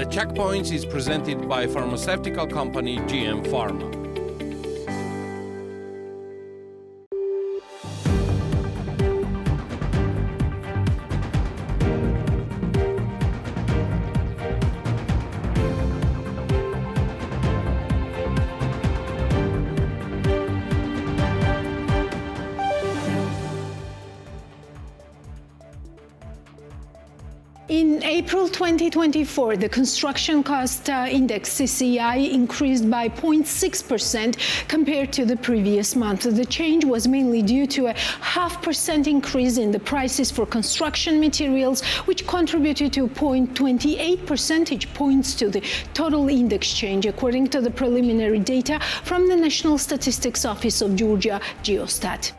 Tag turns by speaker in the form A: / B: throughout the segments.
A: The Checkpoints is presented by pharmaceutical company GM Pharma.
B: In April 2024, the construction cost index CCI increased by 0.6% compared to the previous month. The change was mainly due to a 0.5% increase in the prices for construction materials, which contributed to 0.28 percentage points to the total index change, according to the preliminary data from the National Statistics Office of Georgia, Geostat.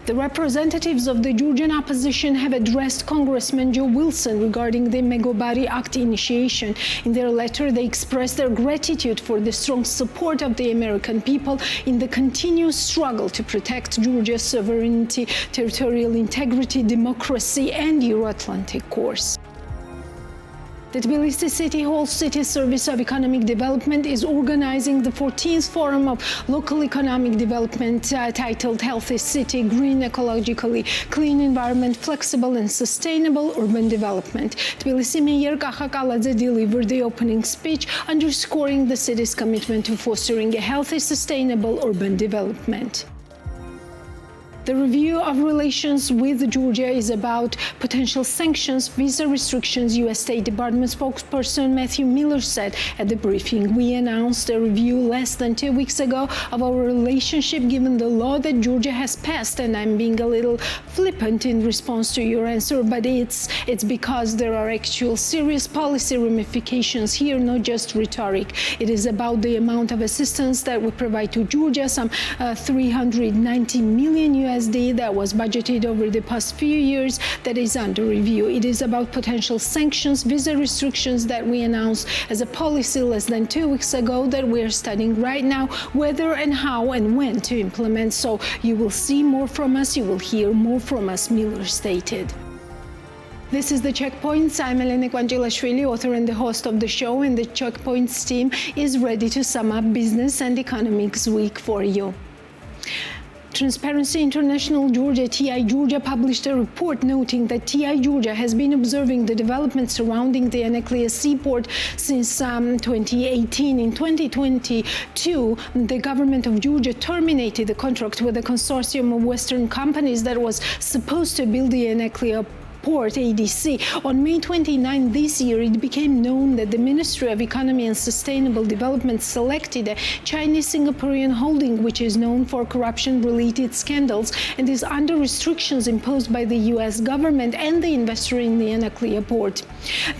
B: The representatives of the Georgian opposition have addressed Congressman Joe Wilson regarding the Megobari Act initiation. In their letter, they expressed their gratitude for the strong support of the American people in the continuous struggle to protect Georgia's sovereignty, territorial integrity, democracy, and Euro-Atlantic course. The Tbilisi City Hall City Service of Economic Development is organizing the 14th Forum of Local Economic Development titled Healthy City, Green, Ecologically Clean Environment, Flexible and Sustainable Urban Development. Tbilisi Mayor Kakha Kaladze delivered the opening speech, underscoring the city's commitment to fostering a healthy, sustainable urban development. The review of relations with Georgia is about potential sanctions, visa restrictions, U.S. State Department spokesperson Matthew Miller said at the briefing. We announced a review less than 2 weeks ago of our relationship given the law that Georgia has passed, and I'm being a little flippant in response to your answer, but it's because there are actual serious policy ramifications here, not just rhetoric. It is about the amount of assistance that we provide to Georgia, some 390 million USD that was budgeted over the past few years that is under review. It is about potential sanctions, visa restrictions that we announced as a policy less than 2 weeks ago that we are studying right now whether and how and when to implement. So you will see more from us, you will hear more from us, Miller stated. This is The Checkpoints. I'm Elena Kvanchilashvili, author and the host of the show, and the Checkpoints team is ready to sum up Business and Economics Week for you. Transparency International Georgia, TI Georgia, published a report noting that TI Georgia has been observing the developments surrounding the Anaklia seaport since 2018. In 2022, the government of Georgia terminated the contract with a consortium of Western companies that was supposed to build the Anaklia Port, ADC. On May 29 this year, it became known that the Ministry of Economy and Sustainable Development selected a Chinese-Singaporean holding which is known for corruption-related scandals and is under restrictions imposed by the U.S. government and the investor in the Anaklia port.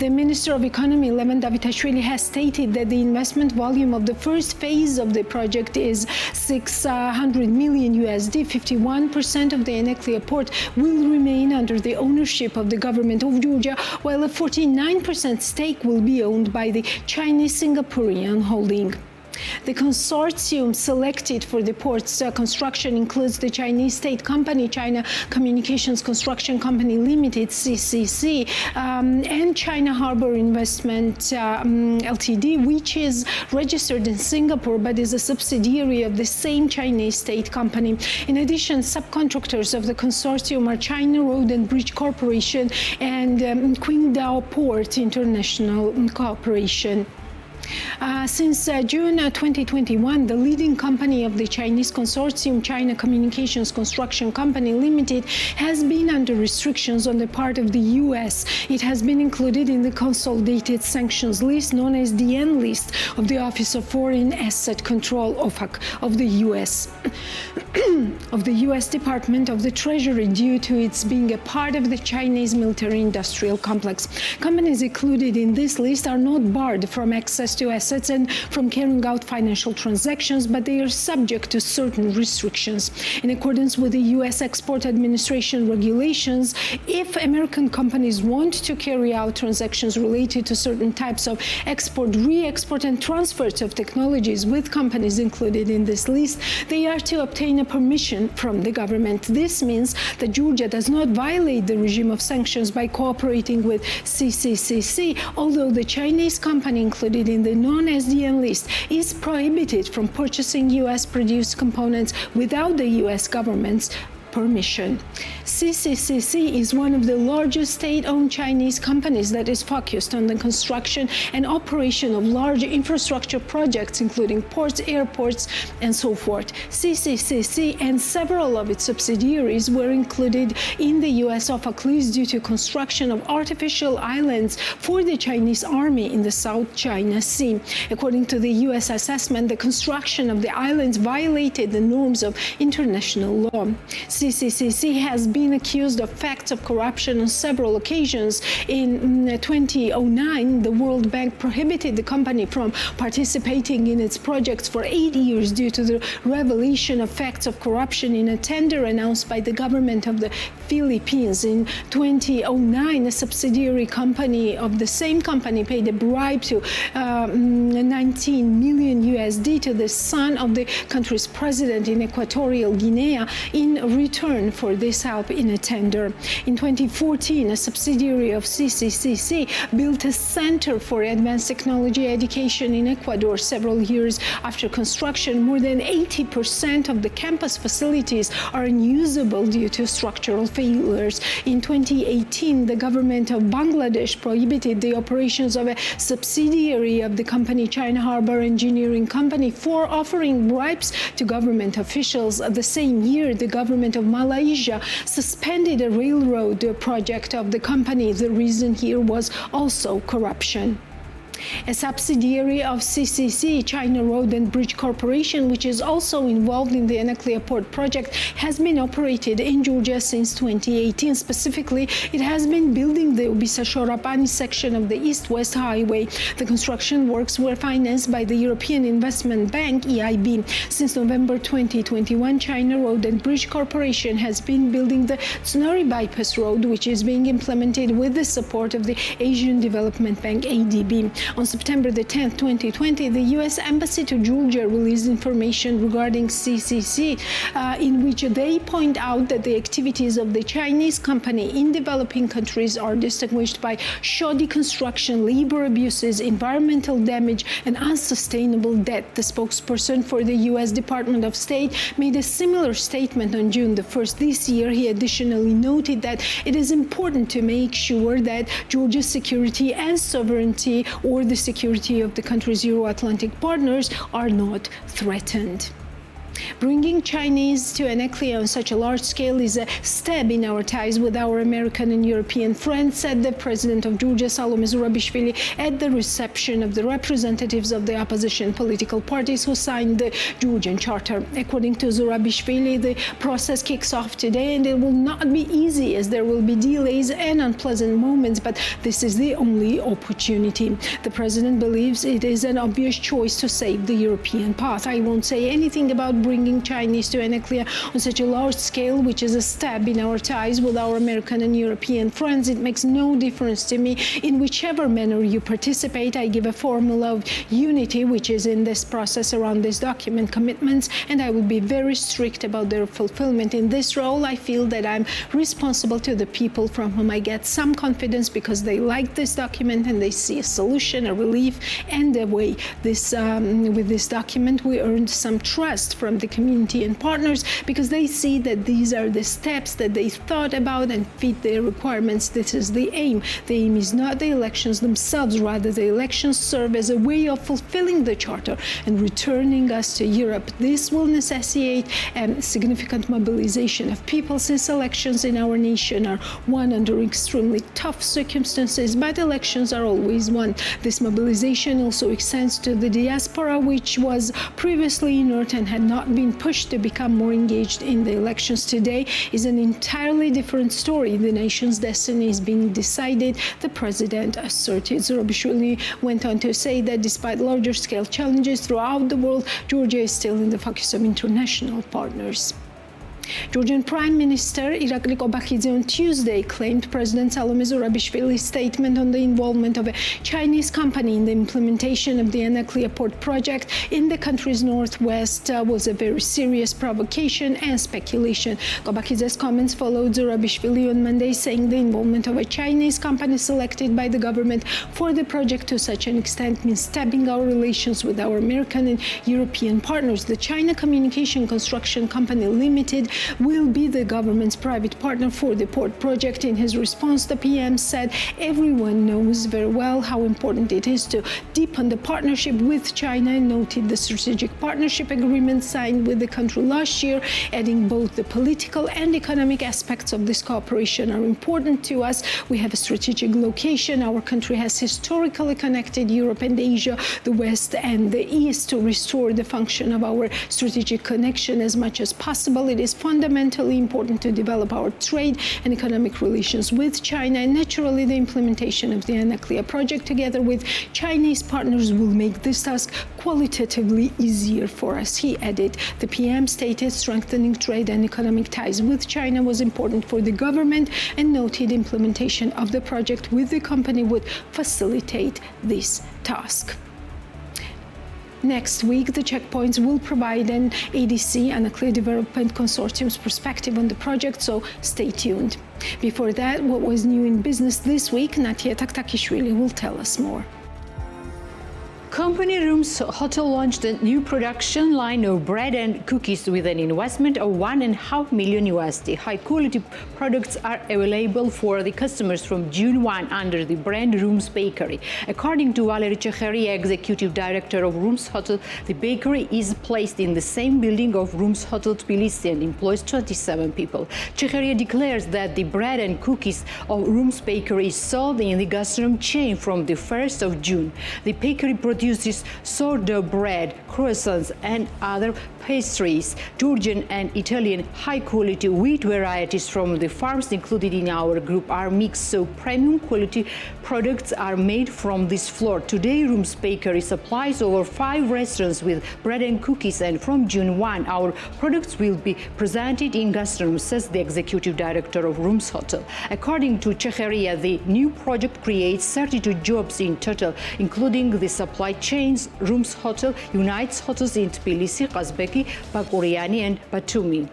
B: The Minister of Economy, Leman Davitashvili, has stated that the investment volume of the first phase of the project is 600 million USD. 51% of the Anaklia port will remain under the ownership of the government of Georgia, while a 49% stake will be owned by the Chinese-Singaporean holding. The consortium selected for the port's construction includes the Chinese state company China Communications Construction Company Limited, CCC, and China Harbour Investment Ltd, which is registered in Singapore but is a subsidiary of the same Chinese state company. In addition, subcontractors of the consortium are China Road and Bridge Corporation and Qingdao Port International Corporation. Since June 2021, the leading company of the Chinese consortium, China Communications Construction Company Limited, has been under restrictions on the part of the U.S. It has been included in the consolidated sanctions list known as the N list of the Office of Foreign Asset Control, OFAC, of the U.S. of the U.S. Department of the Treasury due to its being a part of the Chinese military-industrial complex. Companies included in this list are not barred from access to assets and from carrying out financial transactions, but they are subject to certain restrictions. In accordance with the U.S. Export Administration regulations, if American companies want to carry out transactions related to certain types of export, re-export, and transfers of technologies with companies included in this list, they are to obtain a permission from the government. This means that Georgia does not violate the regime of sanctions by cooperating with CCCC, although the Chinese company included in the non-SDN list is prohibited from purchasing U.S.-produced components without the U.S. government's permission. CCCC is one of the largest state-owned Chinese companies that is focused on the construction and operation of large infrastructure projects, including ports, airports, and so forth. CCCC and several of its subsidiaries were included in the U.S. OFAC list due to construction of artificial islands for the Chinese army in the South China Sea. According to the U.S. assessment, the construction of the islands violated the norms of international law. CCCC has been accused of facts of corruption on several occasions. In 2009, the World Bank prohibited the company from participating in its projects for 8 years due to the revelation of facts of corruption in a tender announced by the government of the Philippines. In 2009, a subsidiary company of the same company paid a bribe to 19 million USD to the son of the country's president in Equatorial Guinea in return for this help in a tender. In 2014, a subsidiary of CCCC built a center for advanced technology education in Ecuador. Several years after construction, more than 80% of the campus facilities are unusable due to structural failures. In 2018, the government of Bangladesh prohibited the operations of a subsidiary of the company China Harbor Engineering Company for offering bribes to government officials. The same year, the government of Malaysia suspended a railroad project of the company. The reason here was also corruption. A subsidiary of CCC, China Road and Bridge Corporation, which is also involved in the Anaklia Port project, has been operated in Georgia since 2018. Specifically, it has been building the Ubisa-Shorapani section of the East-West Highway. The construction works were financed by the European Investment Bank, EIB. Since November 2021, China Road and Bridge Corporation has been building the Tsunari Bypass Road, which is being implemented with the support of the Asian Development Bank, ADB. On September the 10th, 2020, the U.S. Embassy to Georgia released information regarding CCC, in which they point out that the activities of the Chinese company in developing countries are distinguished by shoddy construction, labor abuses, environmental damage, and unsustainable debt. The spokesperson for the U.S. Department of State made a similar statement on June the 1st this year. He additionally noted that it is important to make sure that Georgia's security and sovereignty or the security of the country's Euro-Atlantic partners are not threatened. Bringing Chinese to Anaklia on such a large scale is a step in our ties with our American and European friends, said the president of Georgia, Salome Zurabishvili, at the reception of the representatives of the opposition political parties who signed the Georgian charter. According to Zurabishvili, the process kicks off today, and it will not be easy as there will be delays and unpleasant moments, but this is the only opportunity. The president believes it is an obvious choice to save the European path. I won't say anything about bringing Chinese to Anaklia on such a large scale, which is a step in our ties with our American and European friends. It makes no difference to me in whichever manner you participate. I give a formula of unity, which is in this process around this document commitments, and I will be very strict about their fulfillment. In this role, I feel that I'm responsible to the people from whom I get some confidence because they like this document and they see a solution, a relief, and a way. With this document, we earned some trust from the community and partners because they see that these are the steps that they thought about and fit their requirements. This is the aim. The aim is not the elections themselves, rather the elections serve as a way of fulfilling the charter and returning us to Europe. This will necessitate significant mobilization of people since elections in our nation are won under extremely tough circumstances, but elections are always won. This mobilization also extends to the diaspora, which was previously inert and had not not been pushed to become more engaged in the elections today is an entirely different story. The nation's destiny is being decided, the president asserted. Zurabishvili went on to say that despite larger-scale challenges throughout the world, Georgia is still in the focus of international partners. Georgian Prime Minister Irakli Qobakhidze on Tuesday claimed President Salome Zurabishvili's statement on the involvement of a Chinese company in the implementation of the Anaklia port project in the country's northwest was a very serious provocation and speculation. Qobakhidze's comments followed Zurabishvili on Monday, saying the involvement of a Chinese company selected by the government for the project to such an extent means stabbing our relations with our American and European partners. The China Communication Construction Company Limited will be the government's private partner for the port project. In his response, the PM said everyone knows very well how important it is to deepen the partnership with China and noted the strategic partnership agreement signed with the country last year, adding both the political and economic aspects of this cooperation are important to us. We have a strategic location. Our country has historically connected Europe and Asia, the West and the East. To restore the function of our strategic connection as much as possible, it is fundamentally important to develop our trade and economic relations with China, and naturally the implementation of the Anaklia project together with Chinese partners will make this task qualitatively easier for us, he added. The PM stated strengthening trade and economic ties with China was important for the government and noted implementation of the project with the company would facilitate this task. Next week, the checkpoints will provide an ADC, Anaklia Development Consortium's perspective on the project, so stay tuned. Before that, what was new in business this week? Natia Taktakishvili will tell us more.
C: Company Rooms Hotel launched a new production line of bread and cookies with an investment of $1.5 million USD. High-quality products are available for the customers from June 1 under the brand Rooms Bakery. According to Valery Chekheria, Executive Director of Rooms Hotel, the bakery is placed in the same building of Rooms Hotel Tbilisi and employs 27 people. Chekheria declares that the bread and cookies of Rooms Bakery is sold in the gastronomy chain from the 1st of June. The bakery produces sourdough bread, croissants, and other pastries. Georgian and Italian high-quality wheat varieties from the farms included in our group are mixed, so premium quality products are made from this flour. Today, Rooms Bakery supplies over 5 restaurants with bread and cookies, and from June 1, our products will be presented in gastronomy, says the Executive Director of Rooms Hotel. According to Chekheria, the new project creates 32 jobs in total, including the supply chains. Rooms Hotel unites hotels in Tbilisi, Kazbeki, Bakuriani, and Batumi.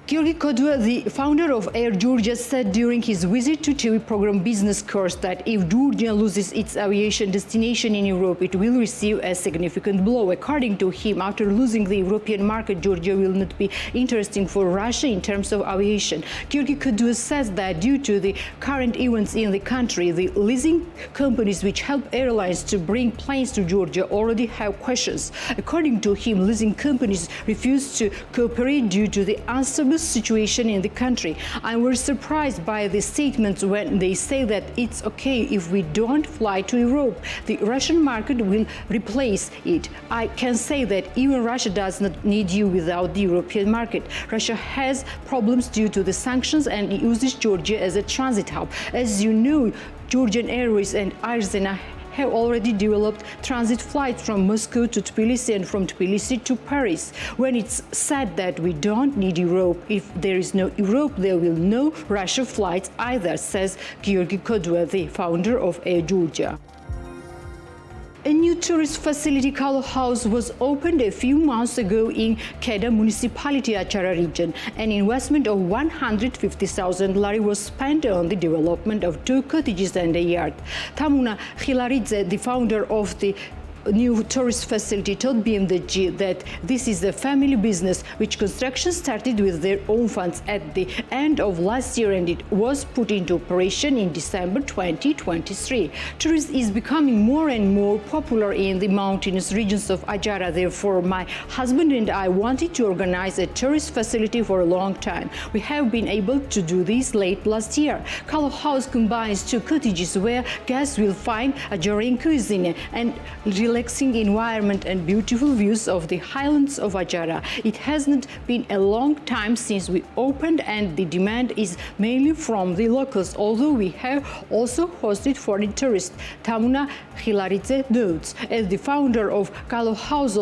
C: Georgi Kodua, the founder of Air Georgia, said during his visit to TV program Business Course that if Georgia loses its aviation destination in Europe, it will receive a significant blow. According to him, after losing the European market, Georgia will not be interesting for Russia in terms of aviation. Georgi Kodua says that due to the current events in the country, the leasing companies which help airlines to bring planes to Georgia already have questions. According to him, leasing companies refuse to cooperate due to the unstable situation in the country. And we're surprised by the statements when they say that it's okay if we don't fly to Europe. The Russian market will replace it. I can say that even Russia does not need you without the European market. Russia has problems due to the sanctions and uses Georgia as a transit hub. As you know, Georgian Airways and Arzena have already developed transit flights from Moscow to Tbilisi and from Tbilisi to Paris. When it's said that we don't need Europe, if there is no Europe, there will no Russia flights either, says Georgi Kodua, the founder of Air Georgia. A new tourist facility, Kalo House, was opened a few months ago in Kedah municipality, Achara region. An investment of 150,000 lari was spent on the development of 2 cottages and a yard. Tamuna Khilaridze, the founder of the new tourist facility, told BMDG that this is a family business which construction started with their own funds at the end of last year and it was put into operation in December 2023. Tourism is becoming more and more popular in the mountainous regions of Achara. Therefore, my husband and I wanted to organize a tourist facility for a long time. We have been able to do this late last year. Kalo House combines 2 cottages where guests will find Acharan cuisine and related relaxing environment and beautiful views of the highlands of Ajara. It hasn't been a long time since we opened, and the demand is mainly from the locals, although we have also hosted foreign tourists, Tamuna Khilaridze notes. As the founder of Kalo House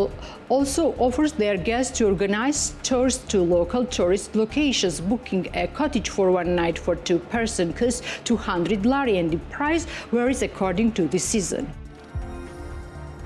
C: also offers their guests to organize tours to local tourist locations. Booking a cottage for one night for two persons costs 200 lari, and the price varies according to the season.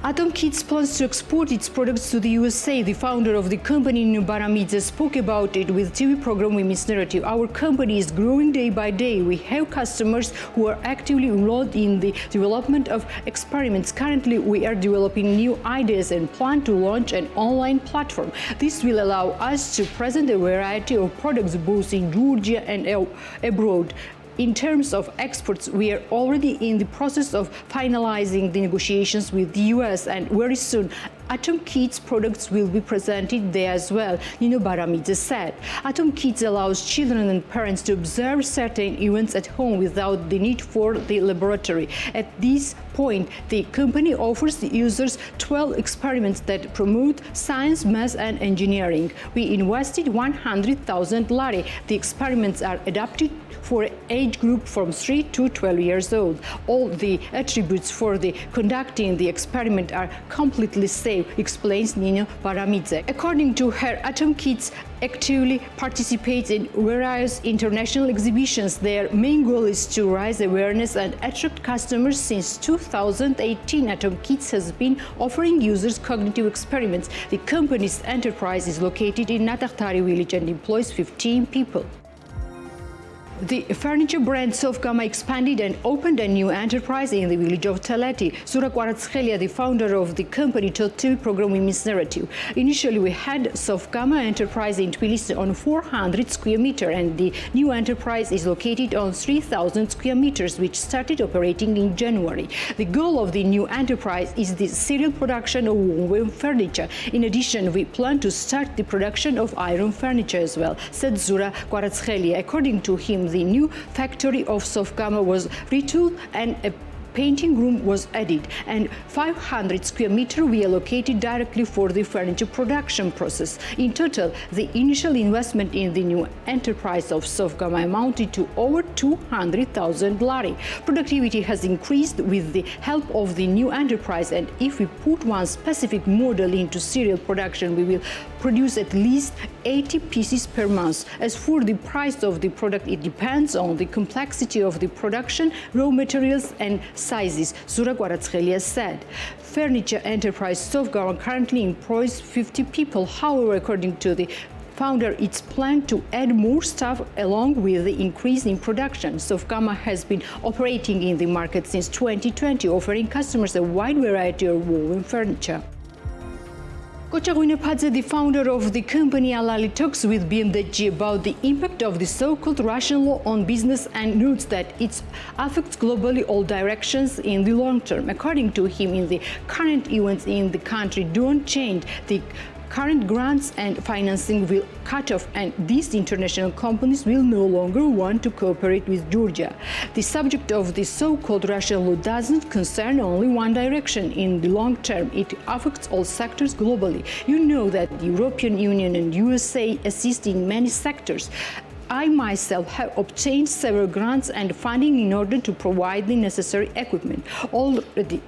C: Atom Kids plans to export its products to the USA. The founder of the company, Nino Baramidze, spoke about it with TV program Women's Narrative. Our company is growing day by day. We have customers who are actively involved in the development of experiments. Currently, we are developing new ideas and plan to launch an online platform. This will allow us to present a variety of products both in Georgia and abroad. In terms of exports, we are already in the process of finalizing the negotiations with the US, and very soon Atom Kids products will be presented there as well, Nino Baramidze said. Atom Kids allows children and parents to observe certain events at home without the need for the laboratory. At this point, the company offers the users 12 experiments that promote science, math, and engineering. We invested 100,000 lari. The experiments are adapted for an age group from 3 to 12 years old. All the attributes for the conducting the experiment are completely safe, explains Nino Baramidze. According to her, Atom Kids actively participates in various international exhibitions. Their main goal is to raise awareness and attract customers. Since 2018, Atom Kids has been offering users cognitive experiments. The company's enterprise is located in Natakhtari village and employs 15 people. The furniture brand Sovgama expanded and opened a new enterprise in the village of Teleti. Zura Kvaratskhelia, the founder of the company, told TV program Women's Narrative. Initially, we had Sovgama enterprise in Tbilisi on 400 square meters, and the new enterprise is located on 3,000 square meters, which started operating in January. The goal of the new enterprise is the serial production of woven furniture. In addition, we plan to start the production of iron furniture as well, said Zura Kvaratskhelia. According to him, the new factory of Sovgama was retooled and a painting room was added, and 500 square meters were allocated directly for the furniture production process. In total, the initial investment in the new enterprise of Sovgama amounted to over 200,000 lari. Productivity has increased with the help of the new enterprise, and if we put one specific model into serial production, we will produce at least 80 pieces per month. As for the price of the product, it depends on the complexity of the production, raw materials, and sizes, Zura Kvaratskhelia said. Furniture enterprise Sovgama currently employs 50 people. However, according to the founder, it's planned to add more staff along with the increase in production. Sovgama has been operating in the market since 2020, offering customers a wide variety of woven furniture. Kocha Guinepadze, the founder of the company Alali, talks with BMDG about the impact of the so-called Russian law on business and notes that it affects globally all directions in the long term. According to him, in the current events in the country don't change, the current grants and financing will cut off, and these international companies will no longer want to cooperate with Georgia. The subject of the so-called Russian law doesn't concern only one direction. In the long term, it affects all sectors globally. You know that the European Union and USA assist in many sectors. I myself have obtained several grants and funding in order to provide the necessary equipment. Already,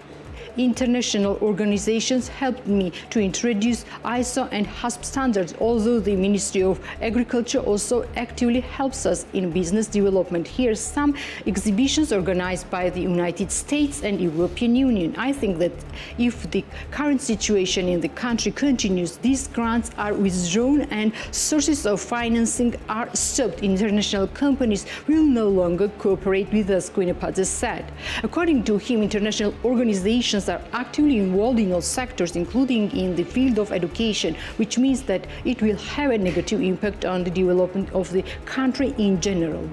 C: international organizations helped me to introduce ISO and HACCP standards, although the Ministry of Agriculture also actively helps us in business development. Here are some exhibitions organized by the United States and European Union. I think that if the current situation in the country continues, these grants are withdrawn and sources of financing are stopped. International companies will no longer cooperate with us, Guinepadze said. According to him, international organizations are actively involved in all sectors, including in the field of education, which means that it will have a negative impact on the development of the country in general.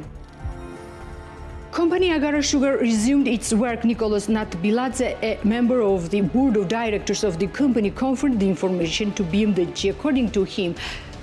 C: Company Agara Sugar resumed its work. Nicholas Natbiladze, a member of the board of directors of the company, confirmed the information to BMDG. According to him,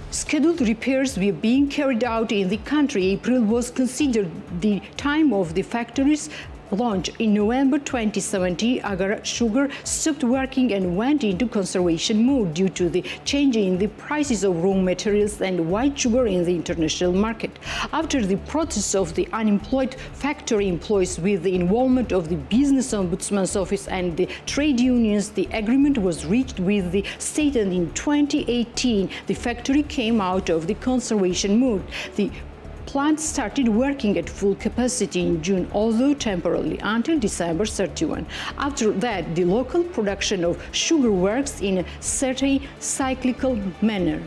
C: scheduled repairs were being carried out in the country. April was considered the time of the factory's launch. In November 2017, Agara Sugar stopped working and went into conservation mode due to the change in the prices of raw materials and white sugar in the international market. After the protests of the unemployed factory employees with the involvement of the Business Ombudsman's Office and the trade unions, the agreement was reached with the state, and in 2018, the factory came out of the conservation mode. The plant started working at full capacity in June, although temporarily, until December 31. After that, the local production of sugar works in a certain cyclical manner.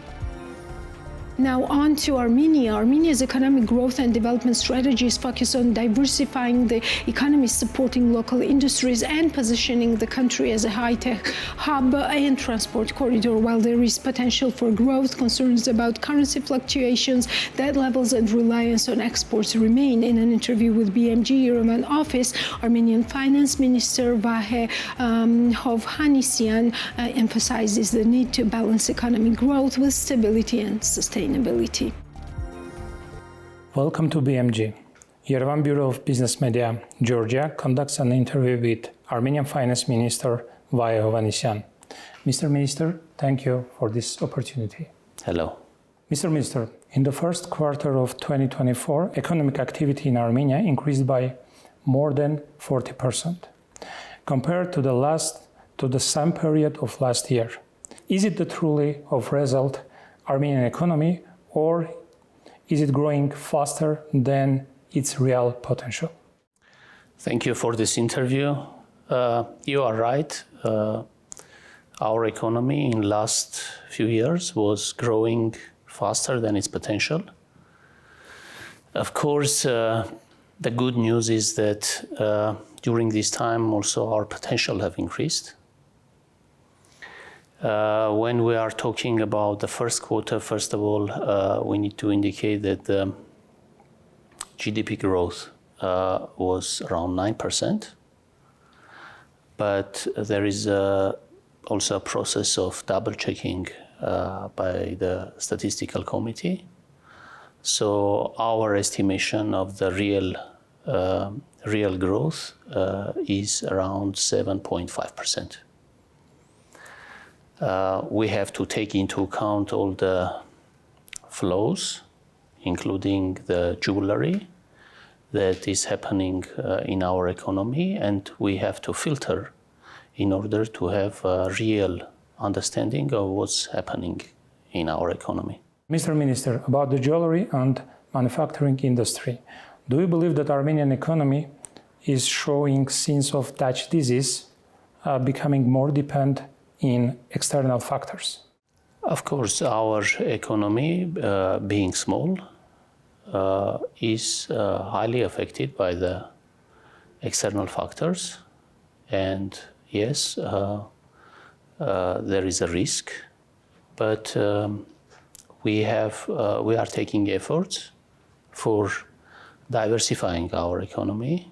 B: Now on to Armenia. Armenia's economic growth and development strategy is focused on diversifying the economy, supporting local industries, and positioning the country as a high-tech hub and transport corridor. While there is potential for growth, concerns about currency fluctuations, debt levels, and reliance on exports remain. In an interview with BMG Yerevan office, Armenian Finance Minister Vahe Hovhannisyan emphasizes the need to balance economic growth with stability and sustainability.
D: Welcome to BMG. Yerevan Bureau of Business Media, Georgia, conducts an interview with Armenian Finance Minister Vahe Hovhannisyan. Mr. Minister, thank you for this opportunity.
E: Hello.
D: Mr. Minister, in the first quarter of 2024, economic activity in Armenia increased by more than 40% compared to the same period of last year. Is it the truly of result Armenian economy, or is it growing faster than its real potential?
E: Thank you for this interview. You are right. Our economy in last few years was growing faster than its potential. Of course, the good news is that during this time also our potential have increased. When we are talking about the first quarter, first of all, we need to indicate that the GDP growth was around 9%, but there is also a process of double checking by the statistical committee. So our estimation of the real growth is around 7.5%. We have to take into account all the flows, including the jewelry that is happening in our economy, and we have to filter in order to have a real understanding of what's happening in our economy.
D: Mr. Minister, about the jewelry and manufacturing industry, do you believe that Armenian economy is showing signs of Dutch disease, becoming more dependent in external factors?
E: Of course, our economy, being small, is highly affected by the external factors. And yes, there is a risk, but we are taking efforts for diversifying our economy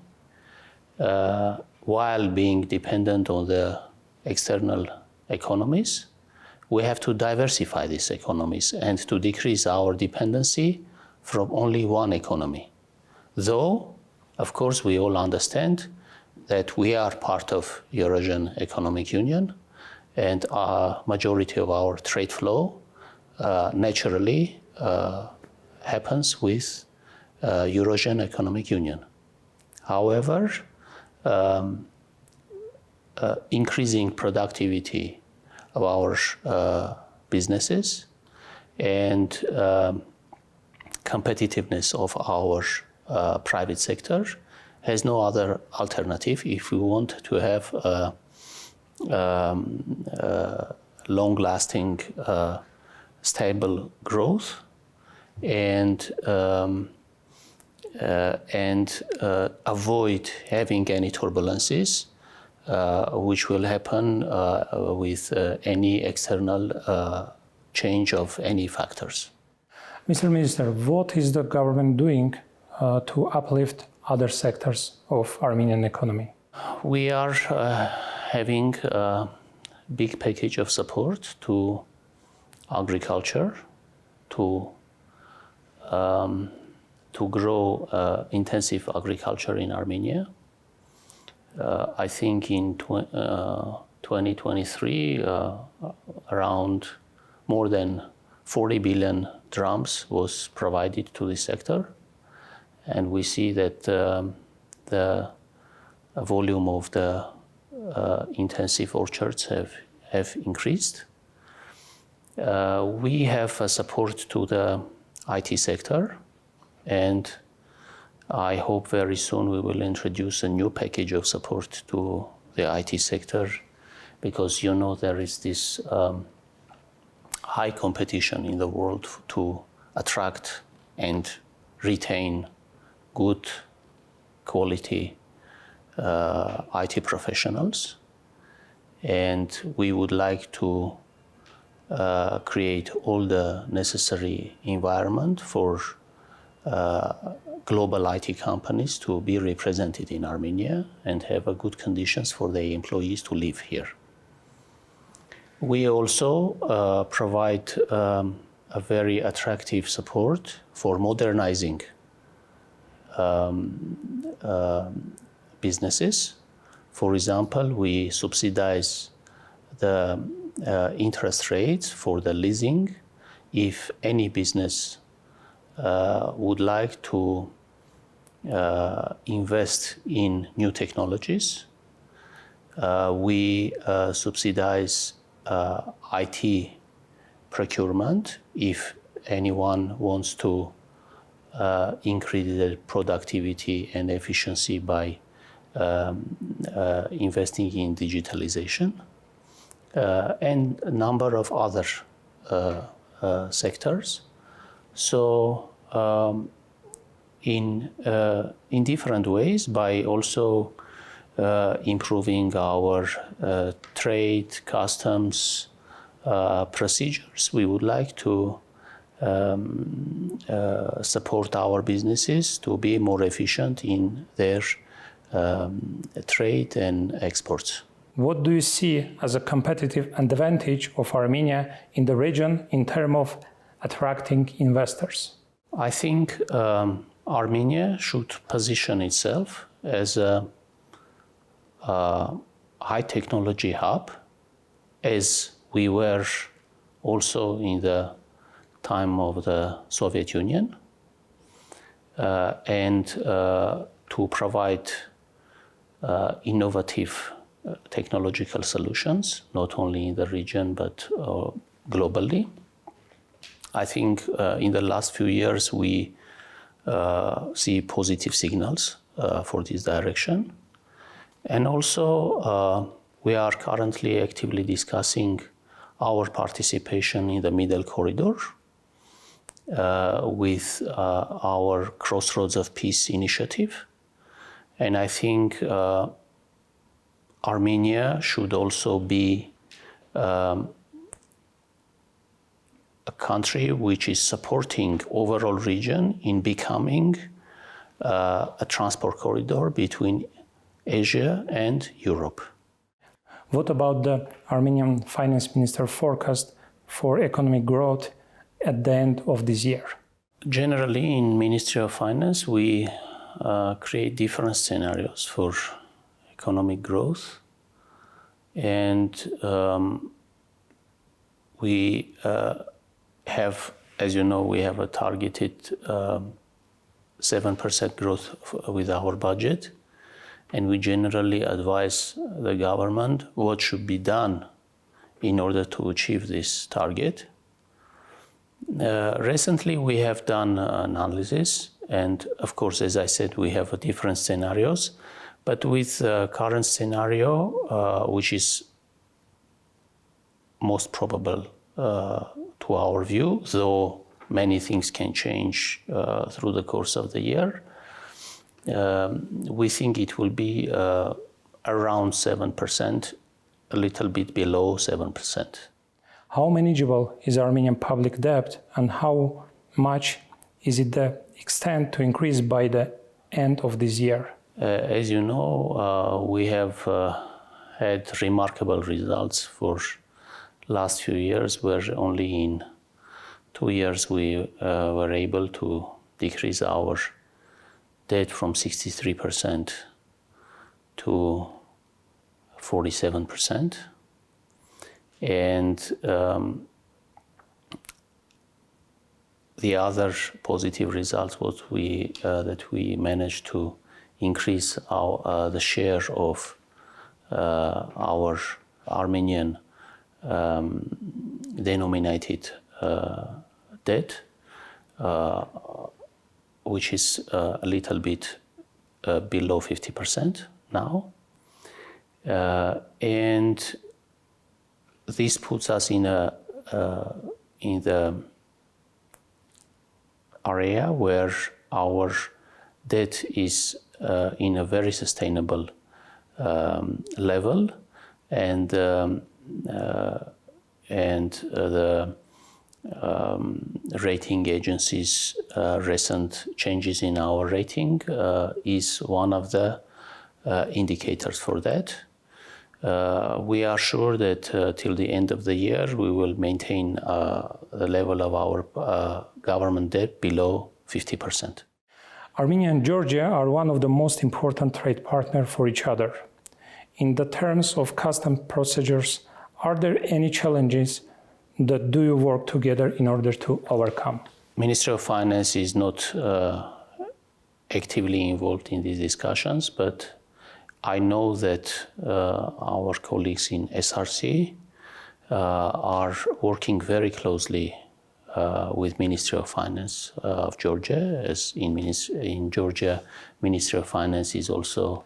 E: while being dependent on the external economies. We have to diversify these economies and to decrease our dependency from only one economy. Though, of course, we all understand that we are part of Eurasian Economic Union, and a majority of our trade flow naturally happens with Eurasian Economic Union. However, increasing productivity of our businesses and competitiveness of our private sector has no other alternative if we want to have long-lasting, stable growth and avoid having any turbulences which will happen with any external change of any factors.
D: Mr. Minister, what is the government doing to uplift other sectors of Armenian economy?
E: We are having a big package of support to agriculture, to grow intensive agriculture in Armenia. I think in 2023, around more than 40 billion dirhams was provided to the sector. And we see that the volume of the intensive orchards have increased. We have a support to the IT sector, and I hope very soon we will introduce a new package of support to the IT sector, because you know there is this high competition in the world to attract and retain good quality IT professionals. And we would like to create all the necessary environment for global IT companies to be represented in Armenia and have good conditions for their employees to live here. We also provide a very attractive support for modernizing businesses. For example, we subsidize the interest rates for the leasing if any business would like to invest in new technologies. We subsidize IT procurement if anyone wants to increase their productivity and efficiency by investing in digitalization, and a number of other sectors. So in different ways, by also improving our trade, customs procedures, we would like to support our businesses to be more efficient in their trade and exports.
D: What do you see as a competitive advantage of Armenia in the region in terms of attracting investors?
E: I think Armenia should position itself as a high technology hub, as we were also in the time of the Soviet Union, and to provide innovative technological solutions, not only in the region but globally. I think in the last few years we see positive signals for this direction. And also we are currently actively discussing our participation in the Middle Corridor with our Crossroads of Peace initiative. And I think Armenia should also be a country which is supporting overall region in becoming a transport corridor between Asia and Europe.
D: What about the Armenian finance minister forecast for economic growth at the end of this year?
E: Generally, in Ministry of Finance, we create different scenarios for economic growth, and we have, as you know, we have a targeted 7% growth with our budget, and we generally advise the government what should be done in order to achieve this target. Recently, we have done analysis, and of course, as I said, we have different scenarios. But with the current scenario, which is most probable to our view, though many things can change through the course of the year, we think it will be around 7%, a little bit below 7%.
D: How manageable is Armenian public debt, and how much is it the extent to increase by the end of this year?
E: As you know, we have had remarkable results for last few years, where only in 2 years we were able to decrease our debt from 63% to 47%. And the other positive results was that we managed to increase the share of our Armenian denominated debt, which is a little bit below 50% now. And this puts us in the area where our debt is in a very sustainable level, and the rating agencies' recent changes in our rating is one of the indicators for that. We are sure that till the end of the year we will maintain the level of our government debt below 50%.
D: Armenia and Georgia are one of the most important trade partners for each other. In the terms of custom procedures, are there any challenges that do you work together in order to overcome?
E: Ministry of Finance is not actively involved in these discussions, but I know that our colleagues in SRC are working very closely with Ministry of Finance of Georgia, as in Georgia, Ministry of Finance is also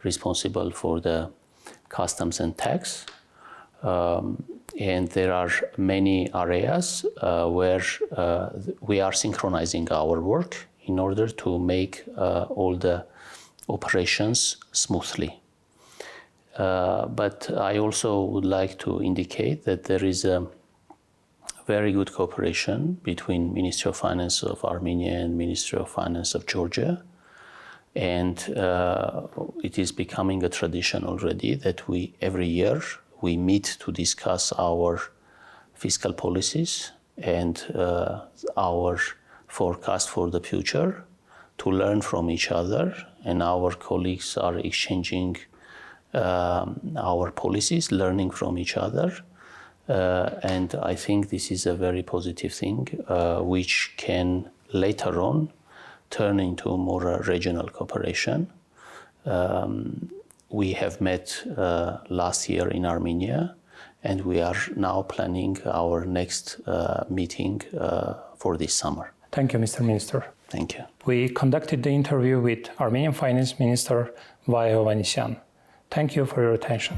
E: responsible for the customs and tax. And there are many areas where we are synchronizing our work in order to make all the operations smoothly. But I also would like to indicate that there is a very good cooperation between Ministry of Finance of Armenia and Ministry of Finance of Georgia. And it is becoming a tradition already that every year we meet to discuss our fiscal policies and our forecast for the future, to learn from each other, and our colleagues are exchanging our policies, learning from each other. And I think this is a very positive thing, which can later on turn into more regional cooperation. We have met last year in Armenia, and we are now planning our next meeting for this summer.
D: Thank you, Mr. Minister.
E: Thank you.
D: We conducted the interview with Armenian Finance Minister Vahe Hovhannisyan. Thank you for your attention.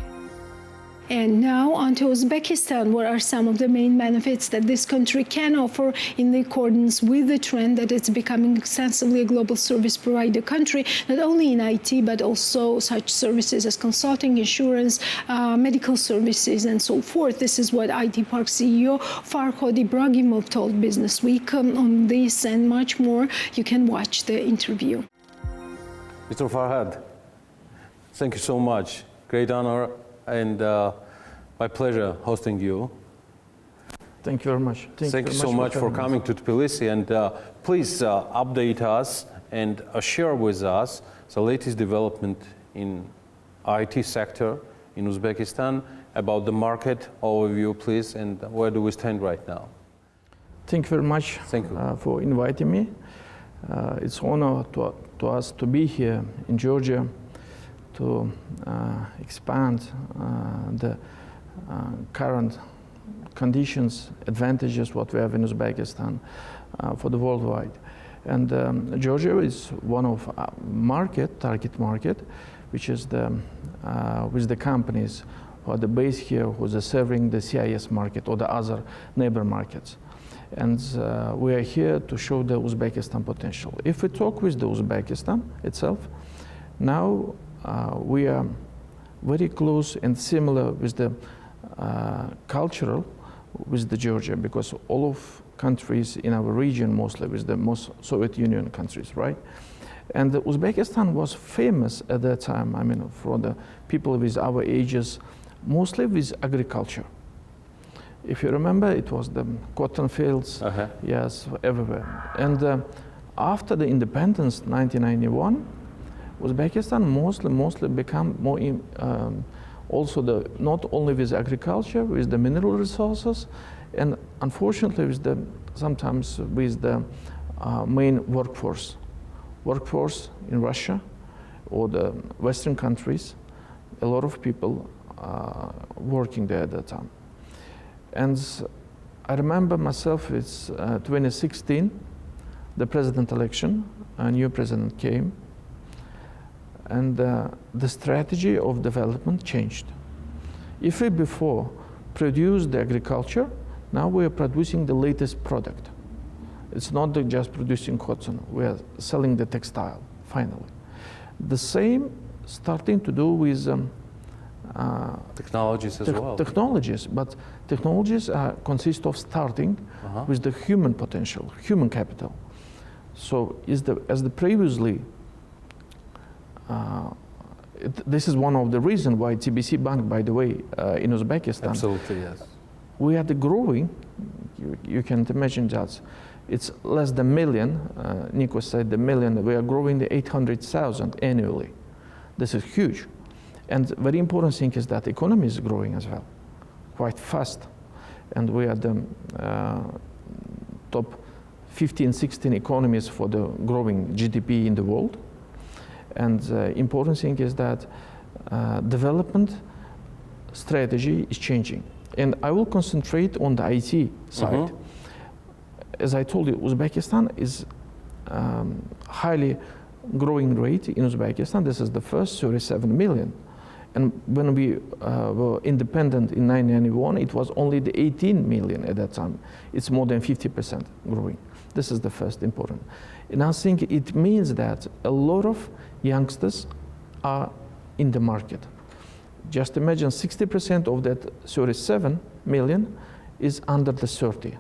B: And now on to Uzbekistan. What are some of the main benefits that this country can offer in accordance with the trend that it's becoming extensively a global service provider country, not only in IT, but also such services as consulting, insurance, medical services, and so forth. This is what IT Park CEO Farhod Ibragimov told Business Week. On this and much more, you can watch the interview.
A: Mr. Farhad, thank you so much. Great honor and my pleasure hosting you.
F: Thank you very much.
A: Thank you so much for coming to Tbilisi, and please update us and share with us the latest development in IT sector in Uzbekistan, about the market overview, please, and where do we stand right now?
F: Thank you very much.
A: Thank you.
F: For inviting me. It's an honor to us to be here in Georgia, to expand the current conditions, advantages what we have in Uzbekistan for the worldwide. And Georgia is one of our target market, which is with the companies who are the base here, who are serving the CIS market or the other neighbor markets. And we are here to show the Uzbekistan potential. If we talk with the Uzbekistan itself, now we are very close and similar with the cultural with the Georgia, because all of countries in our region, mostly with the most Soviet Union countries, right? And Uzbekistan was famous at that time, I mean, for the people with our ages, mostly with agriculture. If you remember, it was the cotton fields, yes, everywhere. And after the independence, 1991, Uzbekistan mostly become more also not only with agriculture, with the mineral resources, and unfortunately sometimes with the main workforce in Russia or the Western countries. A lot of people working there at that time. And I remember myself, it's 2016, the president election, a new president came, and the strategy of development changed. If we before produced the agriculture, now we are producing the latest product. It's not just producing cotton, we are selling the textile, finally. The same starting to do with
A: technologies as well.
F: Technologies, but technologies consist of starting with the human potential, human capital. So as the previously, this is one of the reasons why TBC Bank, by the way, in Uzbekistan.
A: Absolutely, yes.
F: We are growing, you can imagine that. It's less than million, Nico said the million, we are growing the 800,000 annually. This is huge. And very important thing is that the economy is growing as well, quite fast. And we are the top 15, 16 economies for the growing GDP in the world. And the important thing is that development strategy is changing. And I will concentrate on the IT side. As I told you, Uzbekistan is highly growing rate in Uzbekistan. This is the first 37 million. And when we were independent in 1991, it was only the 18 million at that time. It's more than 50% growing. This is the first important. And I think it means that a lot of youngsters are in the market. Just imagine 60% of that 37 million is under the 30.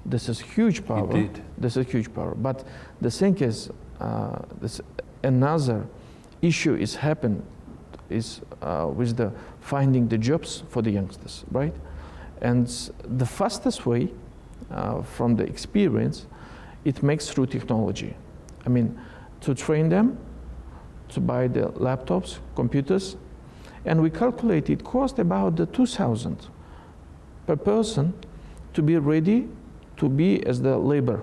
F: This is huge power.
A: Indeed.
F: This is huge power. But the thing is, another issue is happened is with the finding the jobs for the youngsters, right? And the fastest way, from the experience, it makes through technology. I mean, to train them, to buy the laptops, computers, and we calculate it cost about the 2,000 per person to be ready to be as the labor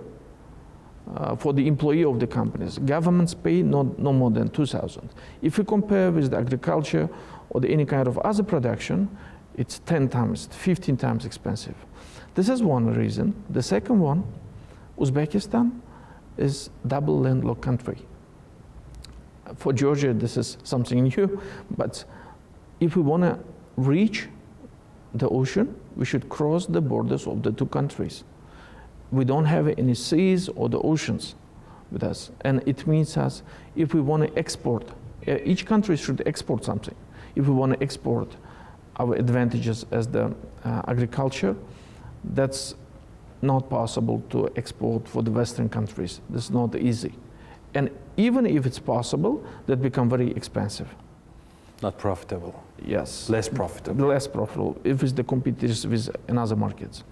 F: for the employee of the companies. Governments pay no more than 2,000. If we compare with the agriculture or any kind of other production, it's 10 times, 15 times expensive. This is one reason. The second one, Uzbekistan is double landlocked country. For Georgia, this is something new, but if we want to reach the ocean, we should cross the borders of the two countries. We don't have any seas or the oceans with us. And it means us, if we want to export, each country should export something. If we want to export our advantages as the agriculture, that's not possible to export for the Western countries. That's not easy. And even if it's possible, that become very expensive.
A: Not profitable.
F: Yes.
A: Less profitable.
F: Less profitable if it's the competitors with another markets.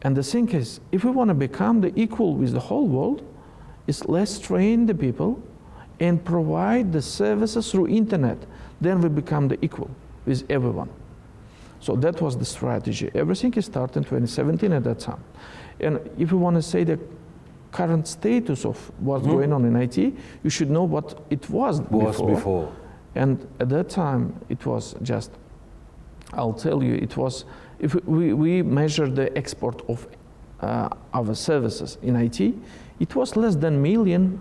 F: And the thing is, if we want to become the equal with the whole world, is let's train the people and provide the services through internet. Then we become the equal with everyone. So that was the strategy. Everything is started in 2017 at that time. And if you want to say the current status of what's going on in IT, you should know what it was before. And at that time, it was just, I'll tell you, it was, if we measure the export of our services in IT, it was less than $1 million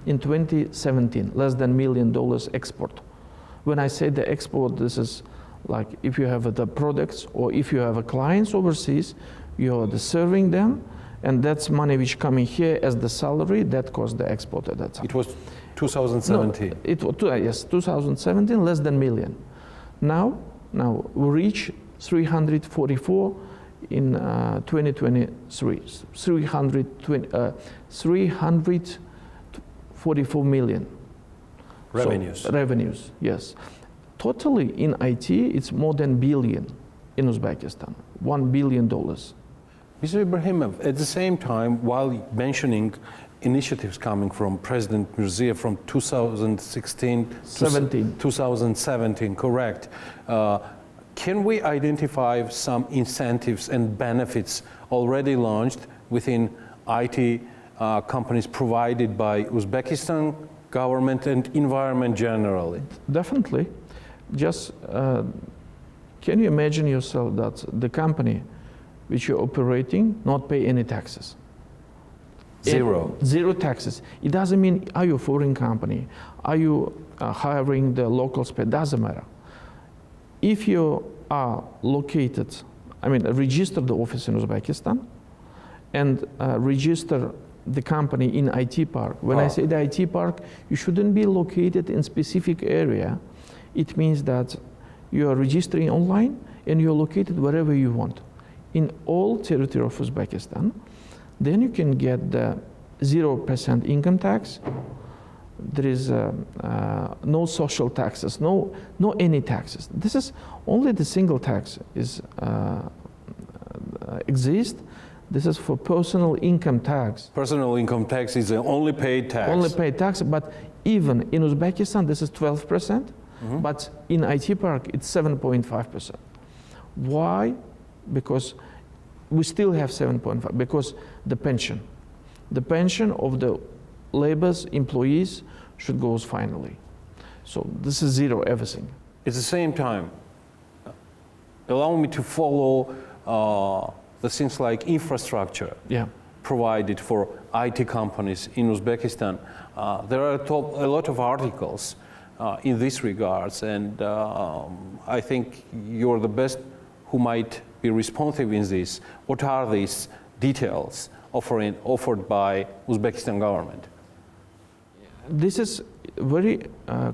F: in 2017, less than $1 million export. When I say the export, this is like if you have the products or if you have a clients overseas, you're serving them, and that's money which coming here as the salary, that cost the export at that time.
A: It was 2017.
F: No, it was, yes, 2017, less than $1 million. Now we reach 344 in 2023, 344 million.
A: Revenues.
F: So, revenues, yes. Totally in IT, it's more than billion in Uzbekistan, $1 billion.
A: Mr. Ibrahimov, at the same time, while mentioning initiatives coming from President Mirziyoyev from 2016 to 2017, correct. Can we identify some incentives and benefits already launched within IT companies provided by Uzbekistan government and environment generally?
F: Definitely. Just can you imagine yourself that the company which you're operating not pay any taxes?
A: Zero.
F: Zero taxes. It doesn't mean are you a foreign company, are you hiring the locals, it doesn't matter. If you are located, register the office in Uzbekistan and register the company in IT park. When I say the IT park, you shouldn't be located in specific area. It means that you are registering online and you're located wherever you want in all territory of Uzbekistan. Then you can get the 0% income tax. There is no social taxes, no any taxes. This is only the single tax is exists. This is for personal income tax.
A: Personal income tax is the only paid tax.
F: Only paid tax, but even in Uzbekistan, this is 12%, but in IT park, it's 7.5%. Why? Because we still have 7.5, because the pension of the laborers, employees should go finally. So this is zero everything.
A: At the same time, allow me to follow the things like infrastructure provided for IT companies in Uzbekistan. There are a lot of articles in this regards, and I think you're the best who might be responsive in this. What are these details offered by Uzbekistan government?
F: This is a very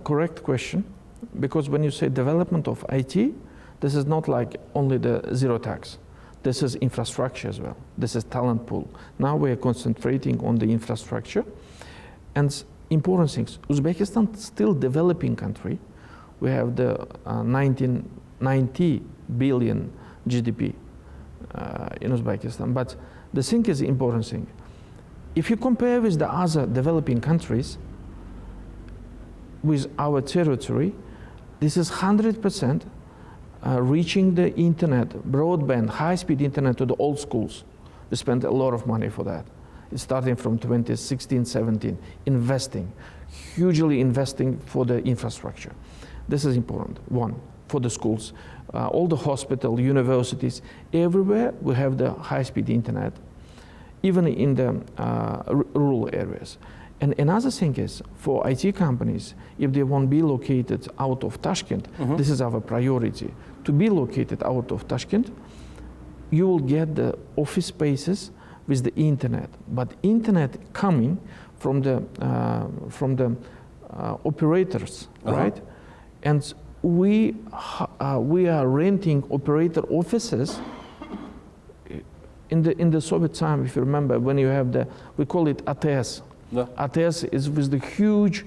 F: correct question, because when you say development of IT, this is not like only the zero tax. This is infrastructure as well. This is talent pool. Now we are concentrating on the infrastructure. And important things, Uzbekistan is still developing country. We have the 90 billion GDP in Uzbekistan. But the thing is important thing. If you compare with the other developing countries, with our territory, this is 100% reaching the internet, broadband, high-speed internet to the old schools. We spent a lot of money for that. It's starting from 2016, 17, hugely investing for the infrastructure. This is important, one, for the schools. All the hospitals, universities, everywhere we have the high-speed internet, even in the rural areas. And another thing is, for IT companies, if they won't be located out of Tashkent, this is our priority. To be located out of Tashkent, you will get the office spaces with the internet. But internet coming from the operators, right? And we are renting operator offices. In the Soviet time, if you remember, when you have we call it ATS. ATS is with the huge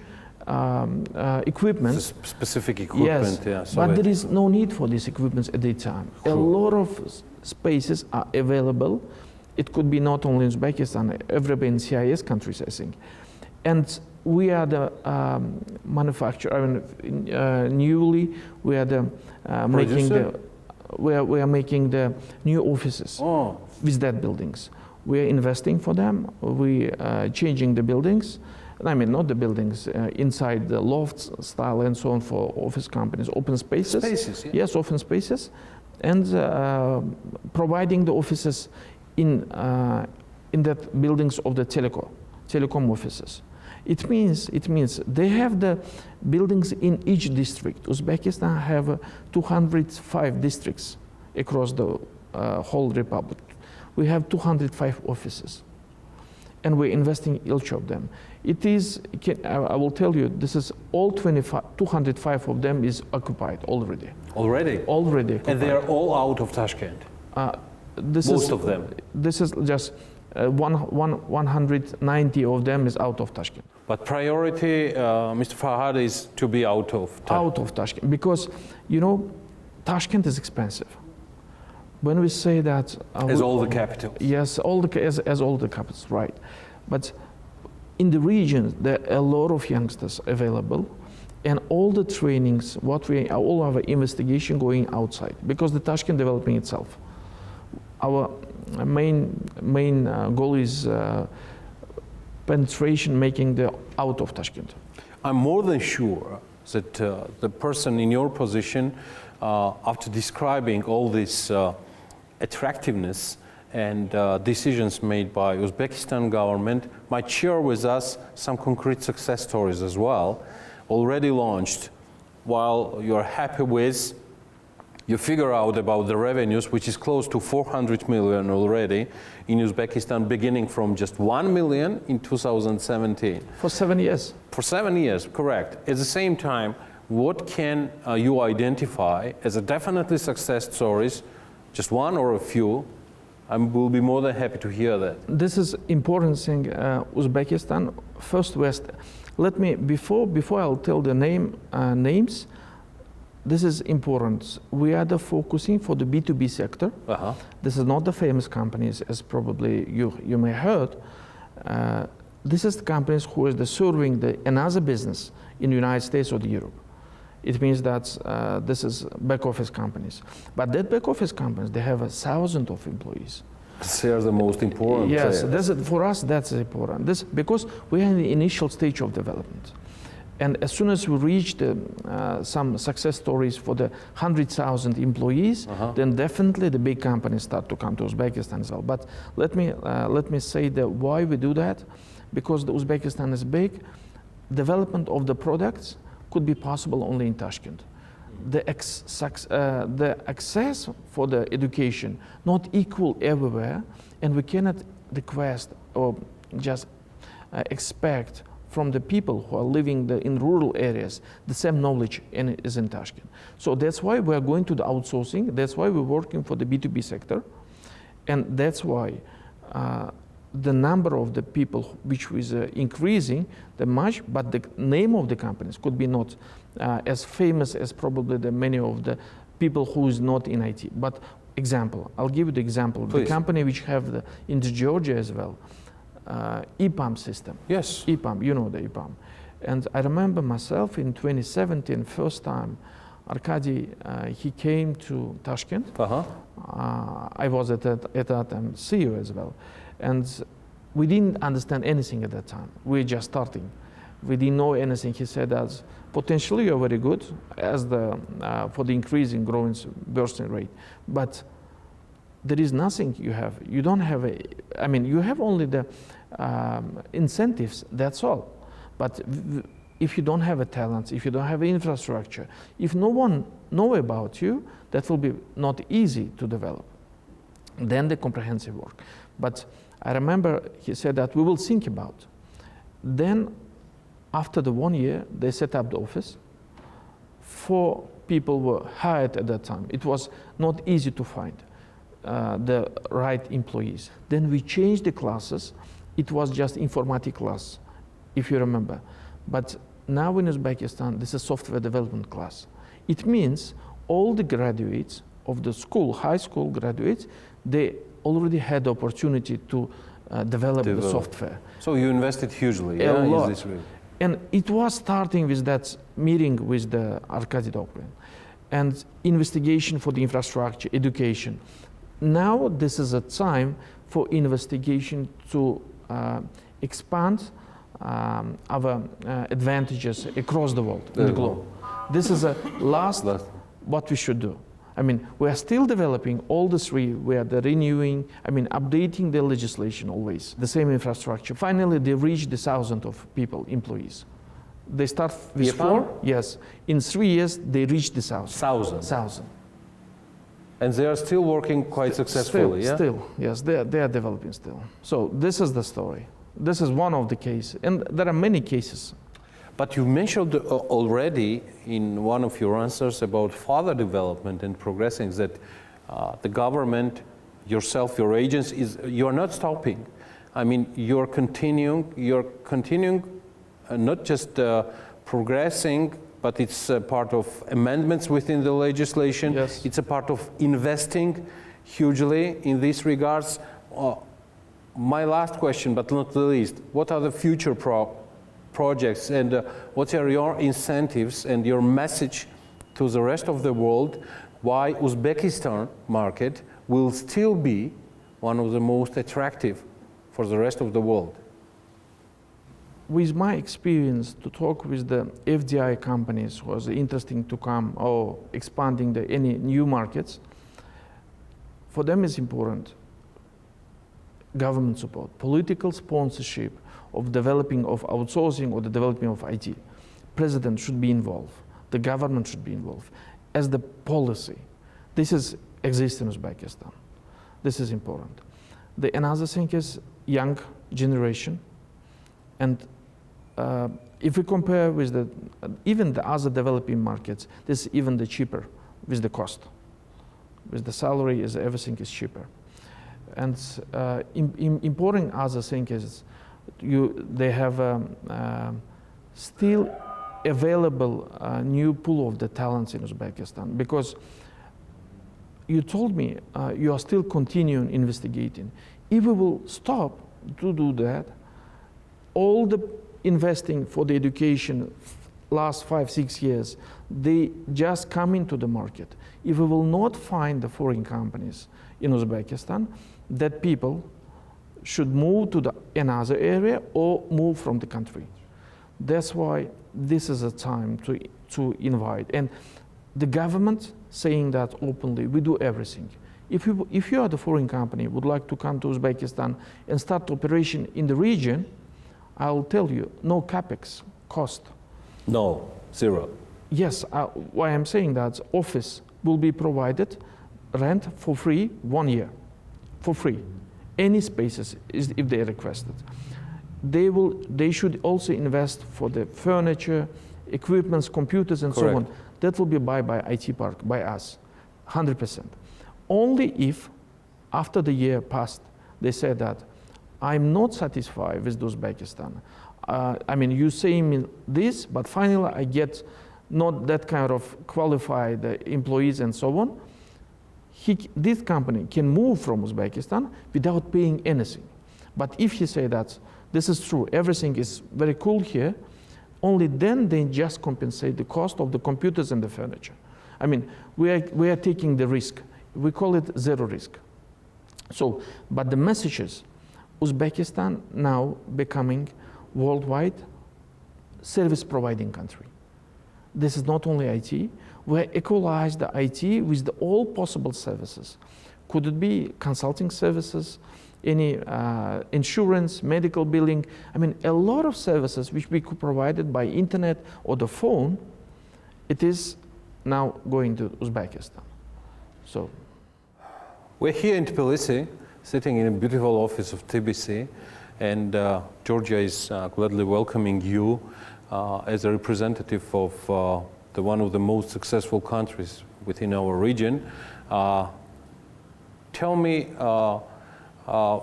F: equipment.
A: Specific equipment,
F: yes, but there is no need for these equipments at the time. A lot of spaces are available. It could be not only in Uzbekistan, everywhere in CIS countries, I think. And we are the manufacturer. Newly we are the we are making the new offices with that buildings. We are investing for them. We are changing the buildings. Not the buildings, inside the lofts style and so on for office companies, open spaces. Yes, open spaces. And providing the offices in that buildings of the telecom offices. It means they have the buildings in each district. Uzbekistan have 205 districts across the whole republic. We have 205 offices, and we're investing in each of them. It is, I will tell you, this is all 205 of them is occupied already. Already occupied.
A: And they are all out of Tashkent? Most of them?
F: This is just 190 of them is out of Tashkent.
A: But priority, Mr. Farhad, is to be out of Tashkent.
F: Out of Tashkent, because, Tashkent is expensive. When we say that...
A: as all the capitals.
F: Yes, as all the capitals, right. But in the region, there are a lot of youngsters available, and all the trainings, all our investigation going outside, because the Tashkent developing itself. Our main goal is penetration, making the out of Tashkent.
A: I'm more than sure that the person in your position, after describing all this attractiveness and decisions made by Uzbekistan government, might share with us some concrete success stories as well, already launched, while you're happy with, you figure out about the revenues, which is close to 400 million already in Uzbekistan, beginning from just 1 million in 2017.
F: For 7 years.
A: For 7 years, correct. At the same time, what can you identify as a definitely success stories, just one or a few? I will be more than happy to hear that.
F: This is important thing, Uzbekistan, first West. Let me, before I'll tell the names, this is important. We are focusing for the B2B sector. This is not the famous companies, as probably you may heard. This is the companies who is serving another business in the United States or Europe. It means that this is back office companies. But that back office companies, they have 1,000 of employees.
A: They are the most important.
F: Yes, for us that's important. Because we are in the initial stage of development. And as soon as we reach some success stories for the 100,000 employees, then definitely the big companies start to come to Uzbekistan as well. But let me say that why we do that, because the Uzbekistan is big. Development of the products could be possible only in Tashkent. The access for the education not equal everywhere, and we cannot request or just expect from the people who are living in rural areas the same knowledge is in Tashkent. So that's why we are going to the outsourcing. That's why we're working for the B2B sector, and that's why the number of the people which is increasing but the name of the companies could be not as famous as probably the many of the people who is not in IT. But example, I'll give you the example.
A: Please.
F: The company which have in Georgia as well, EPAM system.
A: Yes.
F: EPAM, you know the EPAM. And I remember myself in 2017, first time, Arkady, he came to Tashkent. I was at that time CEO as well. And we didn't understand anything at that time. We were just starting. We didn't know anything. He said that potentially you're very good as for the increasing growing bursting rate, but there is nothing you have. You don't have you have only the incentives, that's all. But if you don't have a talent, if you don't have infrastructure, if no one know about you, that will be not easy to develop. Then the comprehensive work. But I remember he said that we will think about. Then after the 1 year, they set up the office. 4 people were hired at that time. It was not easy to find the right employees. Then we changed the classes. It was just informatic class, if you remember. But now in Uzbekistan, this is software development class. It means all the graduates of the school, high school graduates, they already had the opportunity to develop the software.
A: So you invested hugely,
F: A lot.
A: Is this real?
F: And it was starting with that meeting with the Arkady Dobrin and investigation for the infrastructure, education. Now this is a time for investigation to expand our advantages across the world, in the globe. This is a last what we should do. I mean, we are still developing all the 3. We are renewing, updating the legislation always, the same infrastructure. Finally, they reached the 1,000 of people, employees. They start with 4, yes. In 3 years, they reached the 1,000.
A: 1,000. And they are still working quite successfully,
F: Still, yes, they are developing still. So this is the story. This is one of the cases, and there are many cases.
A: But you mentioned already in one of your answers about further development and progressing that the government, yourself, your agents, you're not stopping. I mean, you're continuing not just progressing, but it's a part of amendments within the legislation.
F: Yes.
A: It's a part of investing hugely in these regards. my last question, but not the least, what are the future projects and what are your incentives and your message to the rest of the world why Uzbekistan market will still be one of the most attractive for the rest of the world?
F: With my experience to talk with the FDI companies who was interesting to come or expanding any new markets, for them it's important government support, political sponsorship of developing of outsourcing or the developing of IT. President should be involved, the government should be involved as the policy. This exists in Uzbekistan. This is important. Another thing is young generation, and if we compare with even the other developing markets, this is even the cheaper with the cost. With the salary, everything is cheaper. And important other thing is they have still available new pool of the talents in Uzbekistan, because you told me you are still continuing investigating. If we will stop to do that, all the investing for the education last 5-6 years, they just come into the market. If we will not find the foreign companies in Uzbekistan, that people should move to another area or move from the country. That's why this is a time to invite. And the government saying that openly, we do everything. If you are the foreign company, would like to come to Uzbekistan and start operation in the region, I'll tell you, no capex cost.
A: No, zero.
F: Yes, why I'm saying that, office will be provided, rent for free, 1 year, for free. Any spaces if they request it. They should also invest for the furniture, equipments, computers, and
A: Correct.
F: so on. That will be by IT Park, by us, 100%. Only if, after the year passed, they said that, I'm not satisfied with Uzbekistan. I mean, you say me this, but finally I get not that kind of qualified employees and so on. This company can move from Uzbekistan without paying anything. But if he say that this is true, everything is very cool here, only then they just compensate the cost of the computers and the furniture. I mean, we are taking the risk. We call it zero risk. So, but the message is, Uzbekistan now becoming worldwide service providing country. This is not only IT, we equalize the IT with all possible services. Could it be consulting services, any insurance, medical billing? I mean, a lot of services which we could provide it by internet or the phone, it is now going to Uzbekistan. So,
A: we're here in Tbilisi, sitting in a beautiful office of TBC, and Georgia is gladly welcoming you as a representative of one of the most successful countries within our region. Tell me,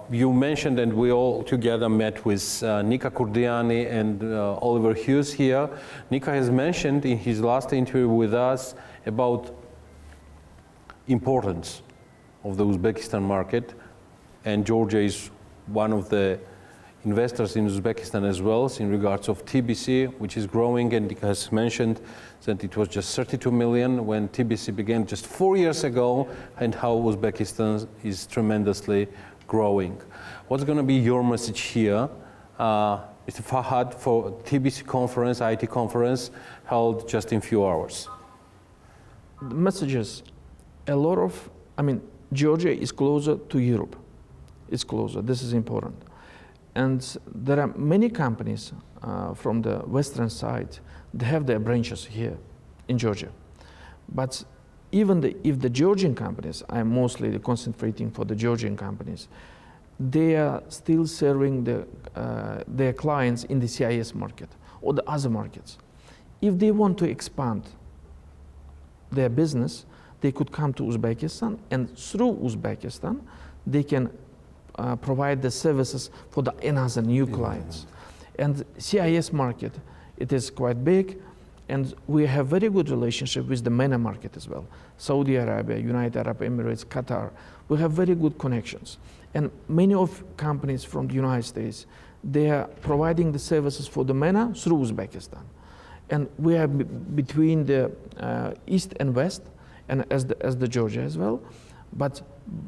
A: you mentioned, and we all together met with Nika Kurdiani and Oliver Hughes here. Nika has mentioned in his last interview with us about importance of the Uzbekistan market, and Georgia is one of the investors in Uzbekistan as well in regards of TBC, which is growing, and Nika has mentioned that it was just 32 million when TBC began just 4 years ago, and how Uzbekistan is tremendously growing. What's going to be your message here, Mr. Fahad, for TBC conference, IT conference, held just in few hours?
F: the messages, Georgia is closer to Europe. It's closer, this is important. And there are many companies from the western side, they have their branches here in Georgia. But even if the Georgian companies, I'm mostly concentrating for the Georgian companies, they are still serving their clients in the CIS market or the other markets. If they want to expand their business, they could come to Uzbekistan, and through Uzbekistan, they can provide the services for the another new clients. And CIS market, it is quite big. And we have very good relationship with the MENA market as well. Saudi Arabia, United Arab Emirates, Qatar. We have very good connections. And many of companies from the United States, they are providing the services for the MENA through Uzbekistan. And we are between the East and West, and as the Georgia as well. But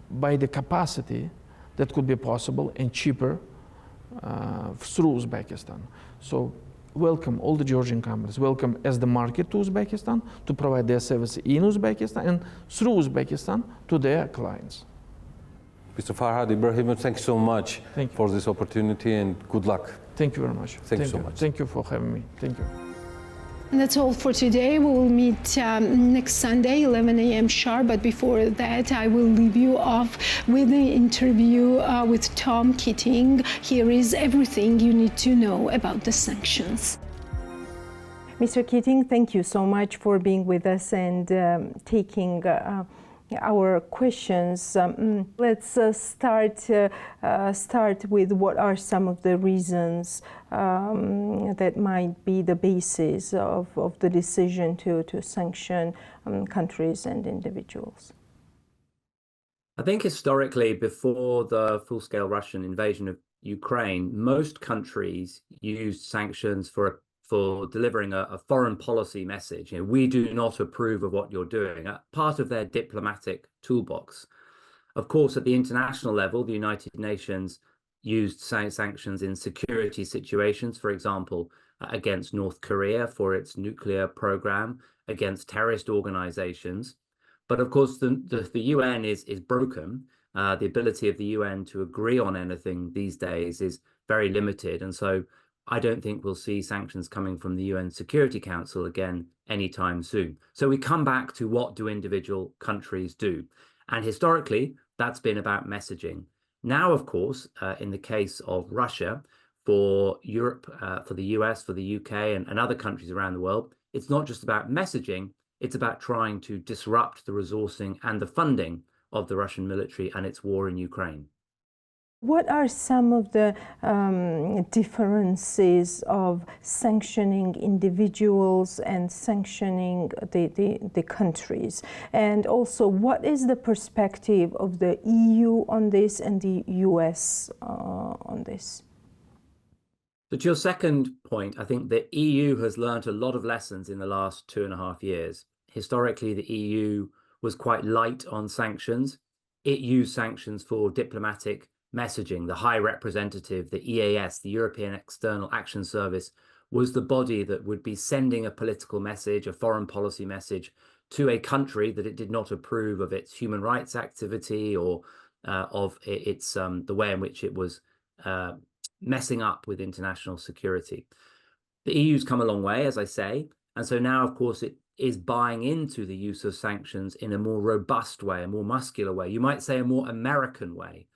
F: by the capacity, that could be possible and cheaper through Uzbekistan. So welcome all the Georgian companies, welcome as the market to Uzbekistan to provide their service in Uzbekistan and through Uzbekistan to their clients.
A: Mr. Farhad Ibrahimov, thanks so much for this opportunity and good luck.
F: Thank you very much.
A: Thank you so much.
F: Thank you for having me. Thank you.
B: And that's all for today. We will meet next Sunday, 11 a.m. sharp. But before that, I will leave you off with the interview with Tom Keating. Here is everything you need to know about the sanctions. Mr. Keating, thank you so much for being with us and taking our questions. Let's start with what are some of the reasons that might be the basis of the decision to sanction countries and individuals.
G: I think historically, before the full-scale Russian invasion of Ukraine, most countries used sanctions for delivering a foreign policy message. You know, we do not approve of what you're doing, part of their diplomatic toolbox. Of course, at the international level, the United Nations used sanctions in security situations, for example, against North Korea for its nuclear program, against terrorist organizations. But of course, the UN is broken. The ability of the UN to agree on anything these days is very limited. And so I don't think we'll see sanctions coming from the UN Security Council again anytime soon. So we come back to what do individual countries do? And historically, that's been about messaging. Now, of course, in the case of Russia, for Europe, for the US, for the UK, and other countries around the world, it's not just about messaging, it's about trying to disrupt the resourcing and the funding of the Russian military and its war in Ukraine.
B: What are some of the differences of sanctioning individuals and sanctioning the countries? And also, what is the perspective of the EU on this and the US on this?
G: So to your second point, I think the EU has learned a lot of lessons in the last 2.5 years. Historically, the EU was quite light on sanctions. It used sanctions for diplomatic messaging. The High Representative, the EAS, the European External Action Service, was the body that would be sending a political message, a foreign policy message, to a country that it did not approve of its human rights activity or of its the way in which it was messing up with international security. The EU's come a long way, as I say, and so now, of course, it is buying into the use of sanctions in a more robust way, a more muscular way. You might say a more American way.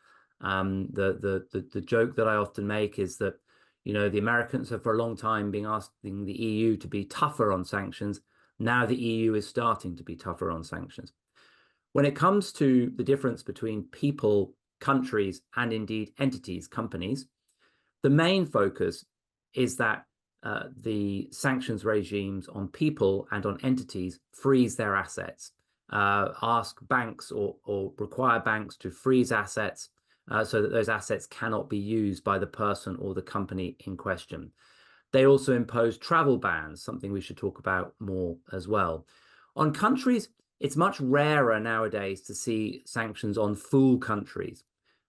G: The joke that I often make is that, you know, the Americans have for a long time been asking the EU to be tougher on sanctions. Now the EU is starting to be tougher on sanctions. When it comes to the difference between people, countries, and indeed entities, companies, the main focus is that the sanctions regimes on people and on entities freeze their assets, ask banks or require banks to freeze assets so that those assets cannot be used by the person or the company in question. They also impose travel bans, something we should talk about more as well. On countries, it's much rarer nowadays to see sanctions on full countries.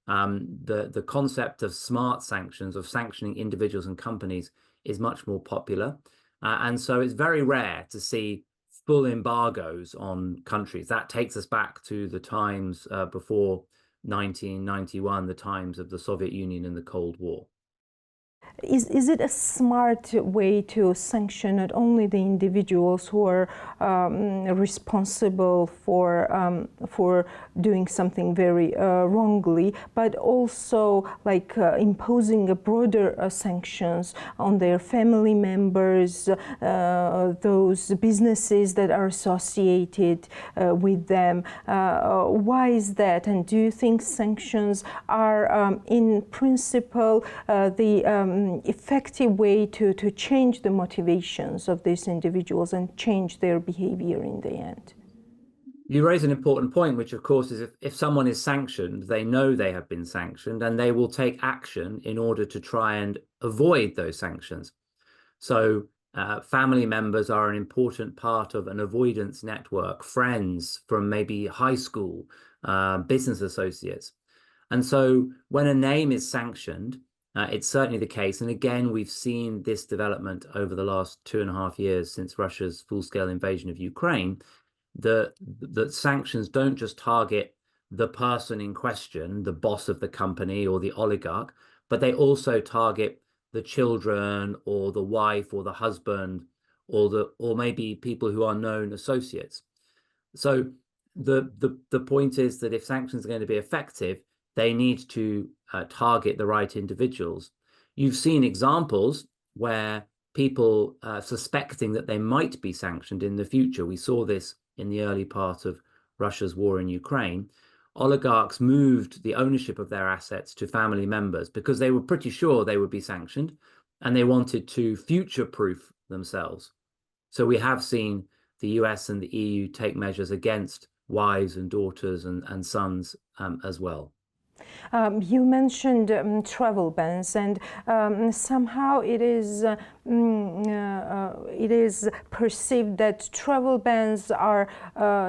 G: The concept of smart sanctions, of sanctioning individuals and companies, is much more popular. And so it's very rare to see full embargoes on countries. That takes us back to the times before 1991, the times of the Soviet Union and the Cold War.
B: Is it a smart way to sanction not only the individuals who are responsible for doing something very wrongly, but also like imposing a broader sanctions on their family members, those businesses that are associated with them? Why is that? And do you think sanctions are, in principle, the
H: effective way to change the motivations of these individuals and change their behavior in the end?
G: You raise an important point, which of course is if someone is sanctioned, they know they have been sanctioned and they will take action in order to try and avoid those sanctions. So family members are an important part of an avoidance network, friends from maybe high school, business associates. And so when a name is sanctioned, it's certainly the case. And again, we've seen this development over the last 2.5 years since Russia's full-scale invasion of Ukraine. The sanctions don't just target the person in question, the boss of the company or the oligarch, but they also target the children or the wife or the husband or maybe people who are known associates. So the point is that if sanctions are going to be effective, they need to target the right individuals. You've seen examples where people suspecting that they might be sanctioned in the future. We saw this in the early part of Russia's war in Ukraine. Oligarchs moved the ownership of their assets to family members because they were pretty sure they would be sanctioned and they wanted to future-proof themselves. So we have seen the US and the EU take measures against wives and daughters and sons as well.
H: You mentioned travel bans, and somehow it is perceived that travel bans are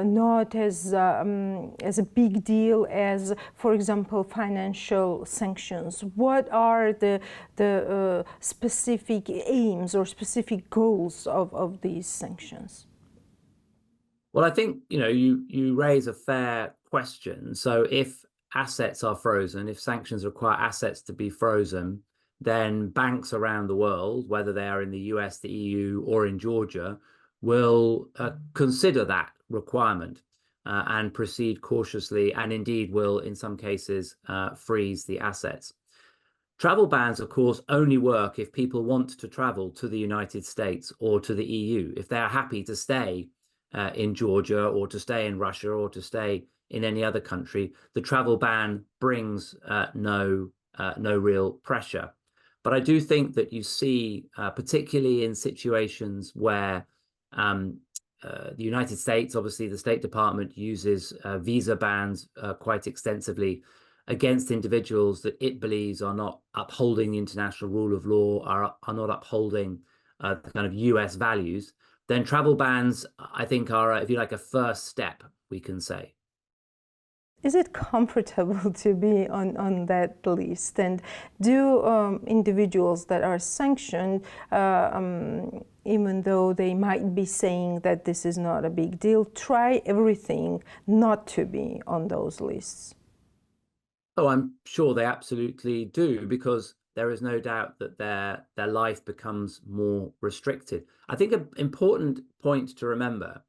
H: not as a big deal as, for example, financial sanctions. What are the specific aims or specific goals of these sanctions?
G: Well, I think you raise a fair question. So if assets are frozen, if sanctions require assets to be frozen, then banks around the world, whether they are in the US, the EU, or in Georgia, will consider that requirement and proceed cautiously, and indeed will, in some cases, freeze the assets. Travel bans, of course, only work if people want to travel to the United States or to the EU. If they are happy to stay in Georgia or to stay in Russia or to stay in any other country, the travel ban brings no real pressure. But I do think that you see, particularly in situations where the United States, obviously the State Department uses visa bans quite extensively against individuals that it believes are not upholding the international rule of law, are not upholding the kind of US values, then travel bans, I think, are, if you like, a first step, we can say.
H: Is it comfortable to be on that list? And do individuals that are sanctioned, even though they might be saying that this is not a big deal, try everything not to be on those lists?
G: Oh, I'm sure they absolutely do, because there is no doubt that their life becomes more restricted. I think an important point to remember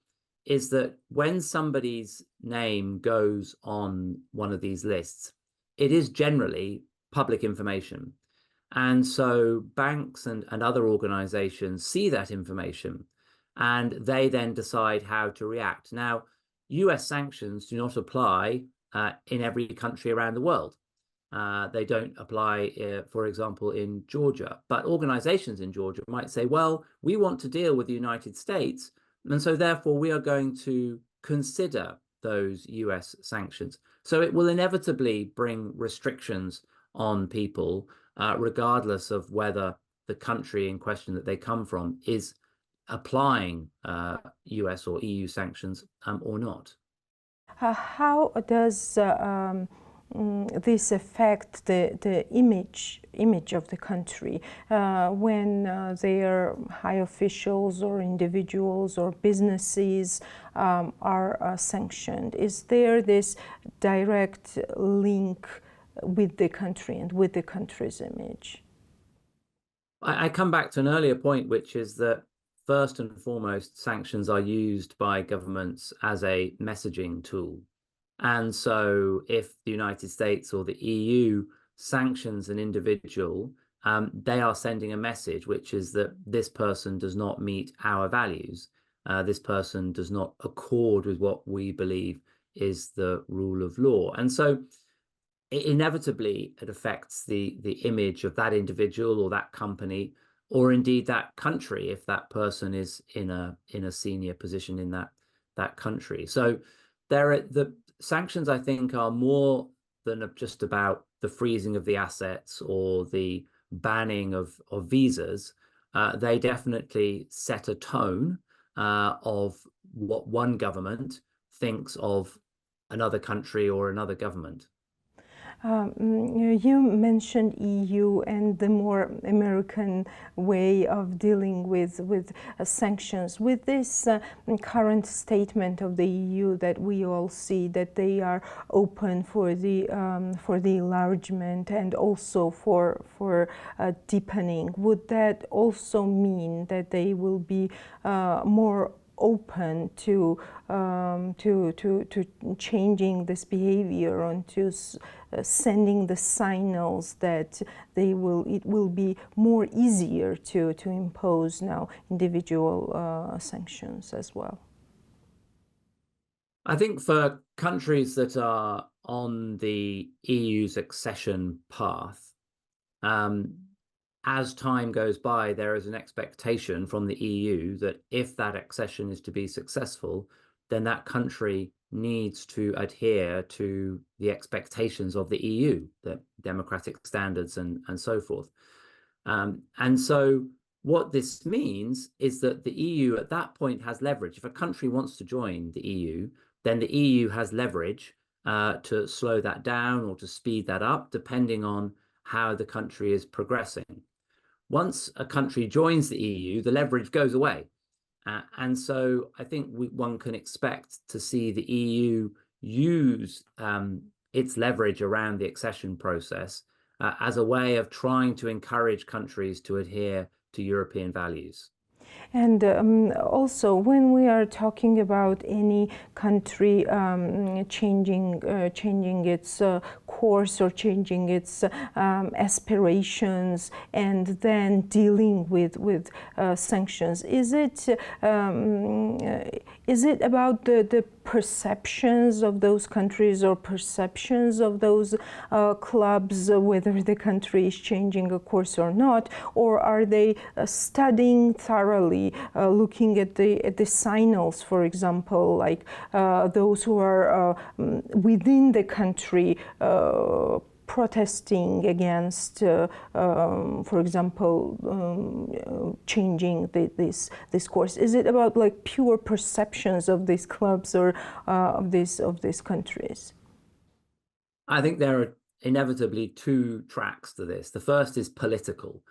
G: is that when somebody's name goes on one of these lists, it is generally public information. And so banks and other organizations see that information and they then decide how to react. Now, US sanctions do not apply in every country around the world. They don't apply, for example, in Georgia. But organizations in Georgia might say, well, we want to deal with the United States, and so therefore we are going to consider those US sanctions. So it will inevitably bring restrictions on people, regardless of whether the country in question that they come from is applying US or EU sanctions or not.
H: How does this affect the image of the country when their high officials or individuals or businesses are sanctioned? Is there this direct link with the country and with the country's image?
G: I come back to an earlier point, which is that first and foremost, sanctions are used by governments as a messaging tool. And so if the United States or the EU sanctions an individual, they are sending a message, which is that this person does not meet our values. This person does not accord with what we believe is the rule of law. And so inevitably it affects the image of that individual or that company, or indeed that country if that person is in a senior position in that country. So the sanctions, I think, are more than just about the freezing of the assets or the banning of visas. They definitely set a tone of what one government thinks of another country or another government.
H: You mentioned EU and the more American way of dealing with sanctions. With this current statement of the EU that we all see that they are open for the enlargement and also for deepening, would that also mean that they will be more open to changing this behavior and to sending the signals that it will be more easier to impose now individual sanctions as well?
G: I think for countries that are on the EU's accession path, as time goes by, there is an expectation from the EU that if that accession is to be successful, then that country needs to adhere to the expectations of the EU, the democratic standards and so forth. And so what this means is that the EU at that point has leverage. If a country wants to join the EU, then the EU has leverage to slow that down or to speed that up, depending on how the country is progressing. Once a country joins the EU, the leverage goes away. And so I think one can expect to see the EU use its leverage around the accession process as a way of trying to encourage countries to adhere to European values.
H: And also, when we are talking about any country changing its course or changing its aspirations and then dealing with sanctions, is it about the perceptions of those countries or perceptions of those clubs, whether the country is changing a course or not, or are they studying thoroughly, looking at the signals, for example, like those who are within the country protesting against, for example, changing this course? Is it about like pure perceptions of these clubs or of these countries?
G: I think there are inevitably two tracks to this. The first is political,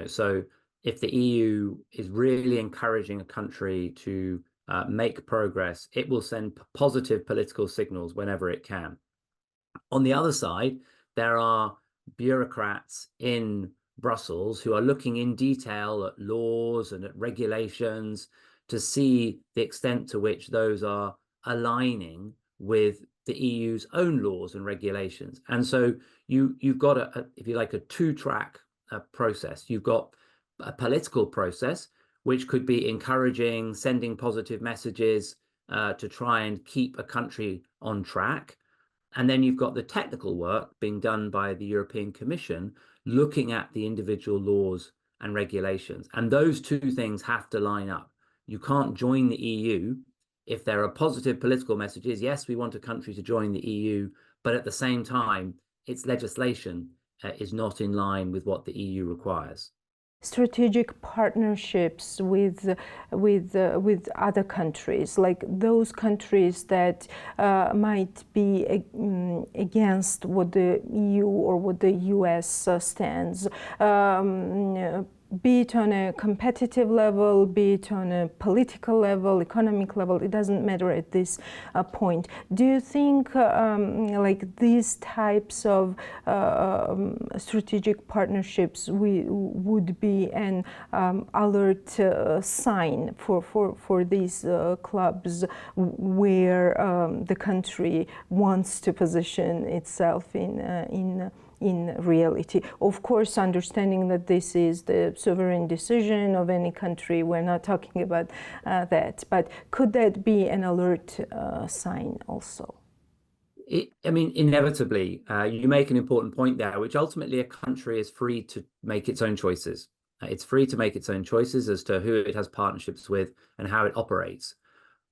G: so if the EU is really encouraging a country to make progress, it will send positive political signals whenever it can. On the other side, there are bureaucrats in Brussels who are looking in detail at laws and at regulations to see the extent to which those are aligning with the EU's own laws and regulations. And so you've got if you like, a two-track process. You've got a political process, which could be encouraging, sending positive messages to try and keep a country on track. And then you've got the technical work being done by the European Commission, looking at the individual laws and regulations. And those two things have to line up. You can't join the EU if there are positive political messages. Yes, we want a country to join the EU, but at the same time, its legislation is not in line with what the EU requires.
H: Strategic partnerships with other countries, like those countries that might be against what the EU or what the US stands, be it on a competitive level, be it on a political level, economic level, it doesn't matter at this point. Do you think like these types of strategic partnerships would be an alert sign for these clubs where the country wants to position itself in reality? Of course, understanding that this is the sovereign decision of any country, we're not talking about that, but could that be an alert sign also?
G: I mean, inevitably, you make an important point there, which ultimately a country is free to make its own choices. It's free to make its own choices as to who it has partnerships with and how it operates.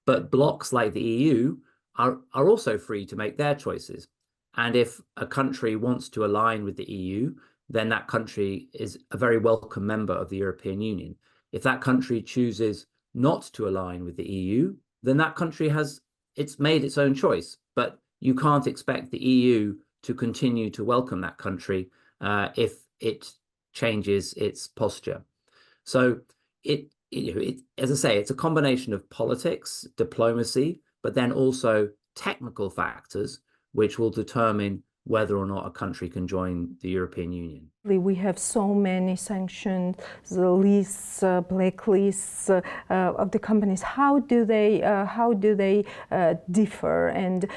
G: But blocs like the EU are also free to make their choices. And if a country wants to align with the EU, then that country is a very welcome member of the European Union. If that country chooses not to align with the EU, then that country it's made its own choice. But you can't expect the EU to continue to welcome that country if it changes its posture. So as I say, it's a combination of politics, diplomacy, but then also technical factors which will determine whether or not a country can join the European Union.
H: We have so many sanctions, lists, blacklists of the companies. How do they differ? And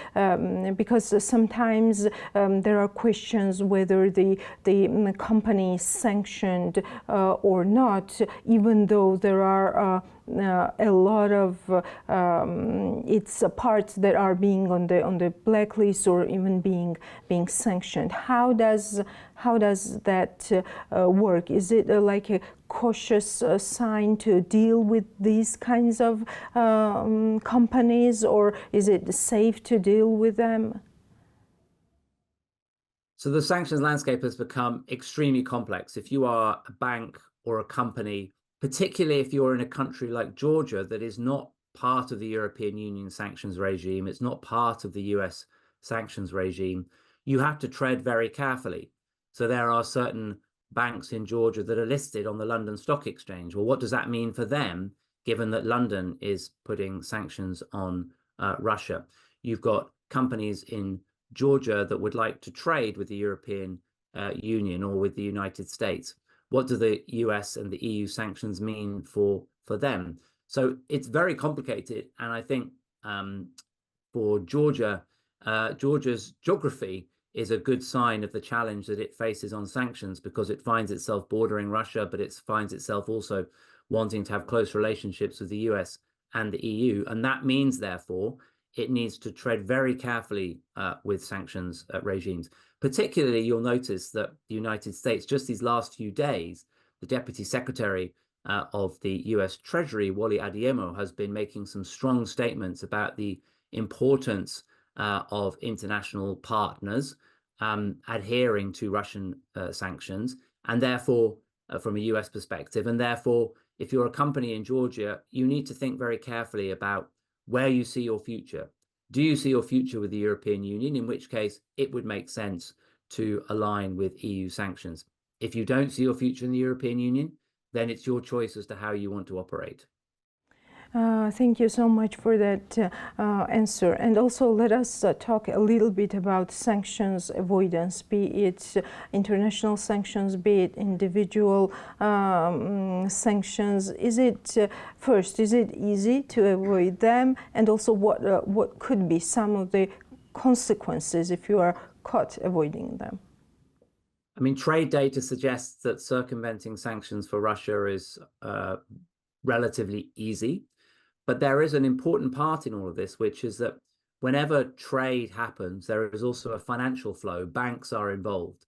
H: because sometimes there are questions whether the company is sanctioned or not, even though there are a lot of its parts that are being on the blacklist or even being sanctioned. How does that work? Is it like a cautious sign to deal with these kinds of companies, or is it safe to deal with them?
G: So the sanctions landscape has become extremely complex. If you are a bank or a company, particularly if you're in a country like Georgia that is not part of the European Union sanctions regime, it's not part of the US sanctions regime, you have to tread very carefully. So there are certain banks in Georgia that are listed on the London Stock Exchange. Well, what does that mean for them, given that London is putting sanctions on Russia? You've got companies in Georgia that would like to trade with the European Union or with the United States. What do the US and the EU sanctions mean for them? So it's very complicated. And I think for Georgia, Georgia's geography is a good sign of the challenge that it faces on sanctions, because it finds itself bordering Russia, but it finds itself also wanting to have close relationships with the US and the EU. And that means, therefore, it needs to tread very carefully with sanctions regimes. Particularly, you'll notice that the United States, just these last few days, the Deputy Secretary of the US Treasury, Wally Adeyemo, has been making some strong statements about the importance of international partners adhering to Russian sanctions, and therefore, from a US perspective, and therefore, if you're a company in Georgia, you need to think very carefully about where you see your future. Do you see your future with the European Union, in which case it would make sense to align with EU sanctions? If you don't see your future in the European Union, then it's your choice as to how you want to operate.
H: Thank you so much for that answer. And also let us talk a little bit about sanctions avoidance, be it international sanctions, be it individual sanctions. Is it easy to avoid them? And also what could be some of the consequences if you are caught avoiding them?
G: I mean, trade data suggests that circumventing sanctions for Russia is relatively easy. But there is an important part in all of this, which is that whenever trade happens, there is also a financial flow. Banks are involved.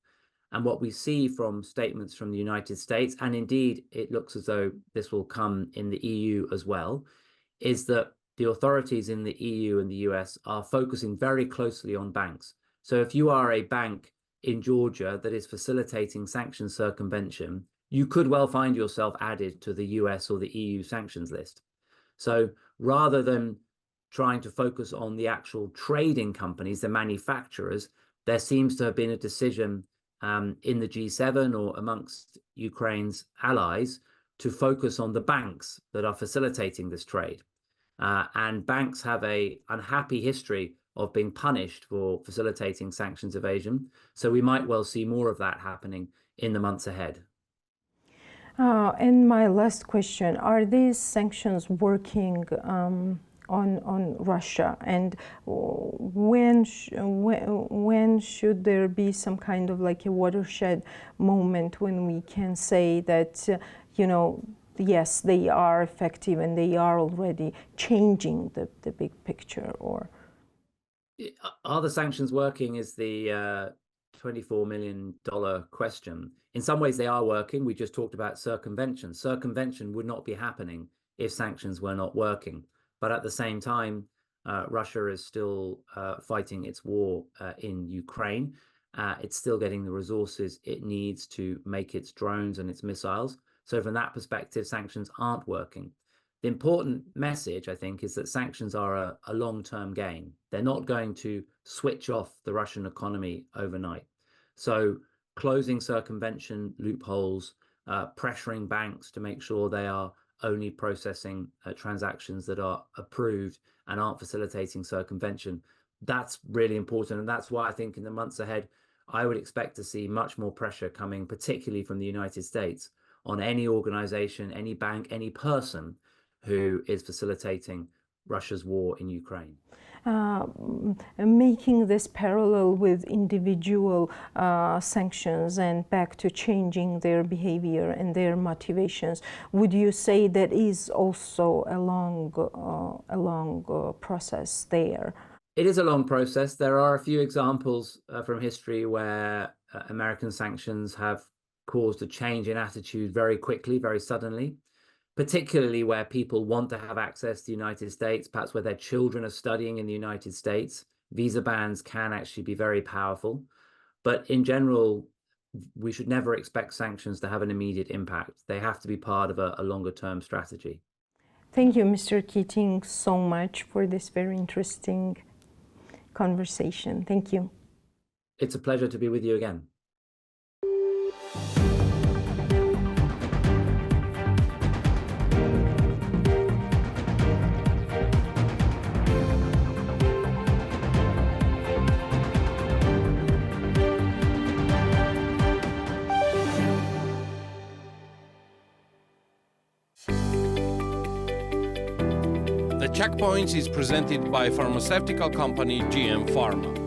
G: And what we see from statements from the United States, and indeed it looks as though this will come in the EU as well, is that the authorities in the EU and the US are focusing very closely on banks. So if you are a bank in Georgia that is facilitating sanctions circumvention, you could well find yourself added to the US or the EU sanctions list. So rather than trying to focus on the actual trading companies, the manufacturers, there seems to have been a decision in the G7 or amongst Ukraine's allies to focus on the banks that are facilitating this trade. And banks have an unhappy history of being punished for facilitating sanctions evasion. So we might well see more of that happening in the months ahead.
H: And my last question, are these sanctions working on Russia? And when should there be some kind of like a watershed moment when we can say that, yes, they are effective and they are already changing the big picture? Or
G: Are the sanctions working is the $24 million question. In some ways they are working. We just talked about circumvention. Circumvention would not be happening if sanctions were not working. But at the same time, Russia is still fighting its war in Ukraine. It's still getting the resources it needs to make its drones and its missiles. So from that perspective, sanctions aren't working. The important message, I think, is that sanctions are a long-term game. They're not going to switch off the Russian economy overnight. So closing circumvention loopholes, pressuring banks to make sure they are only processing transactions that are approved and aren't facilitating circumvention, that's really important. And that's why I think in the months ahead, I would expect to see much more pressure coming, particularly from the United States, on any organization, any bank, any person who is facilitating Russia's war in Ukraine.
H: Making this parallel with individual sanctions and back to changing their behavior and their motivations, would you say that is also a long process there?
G: It is a long process. There are a few examples from history where American sanctions have caused a change in attitude very quickly, very suddenly, particularly where people want to have access to the United States, perhaps where their children are studying in the United States. Visa bans can actually be very powerful. But in general, we should never expect sanctions to have an immediate impact. They have to be part of a longer-term strategy.
H: Thank you, Mr. Keating, so much for this very interesting conversation. Thank you.
G: It's a pleasure to be with you again.
A: The Checkpoints is presented by pharmaceutical company GM Pharma.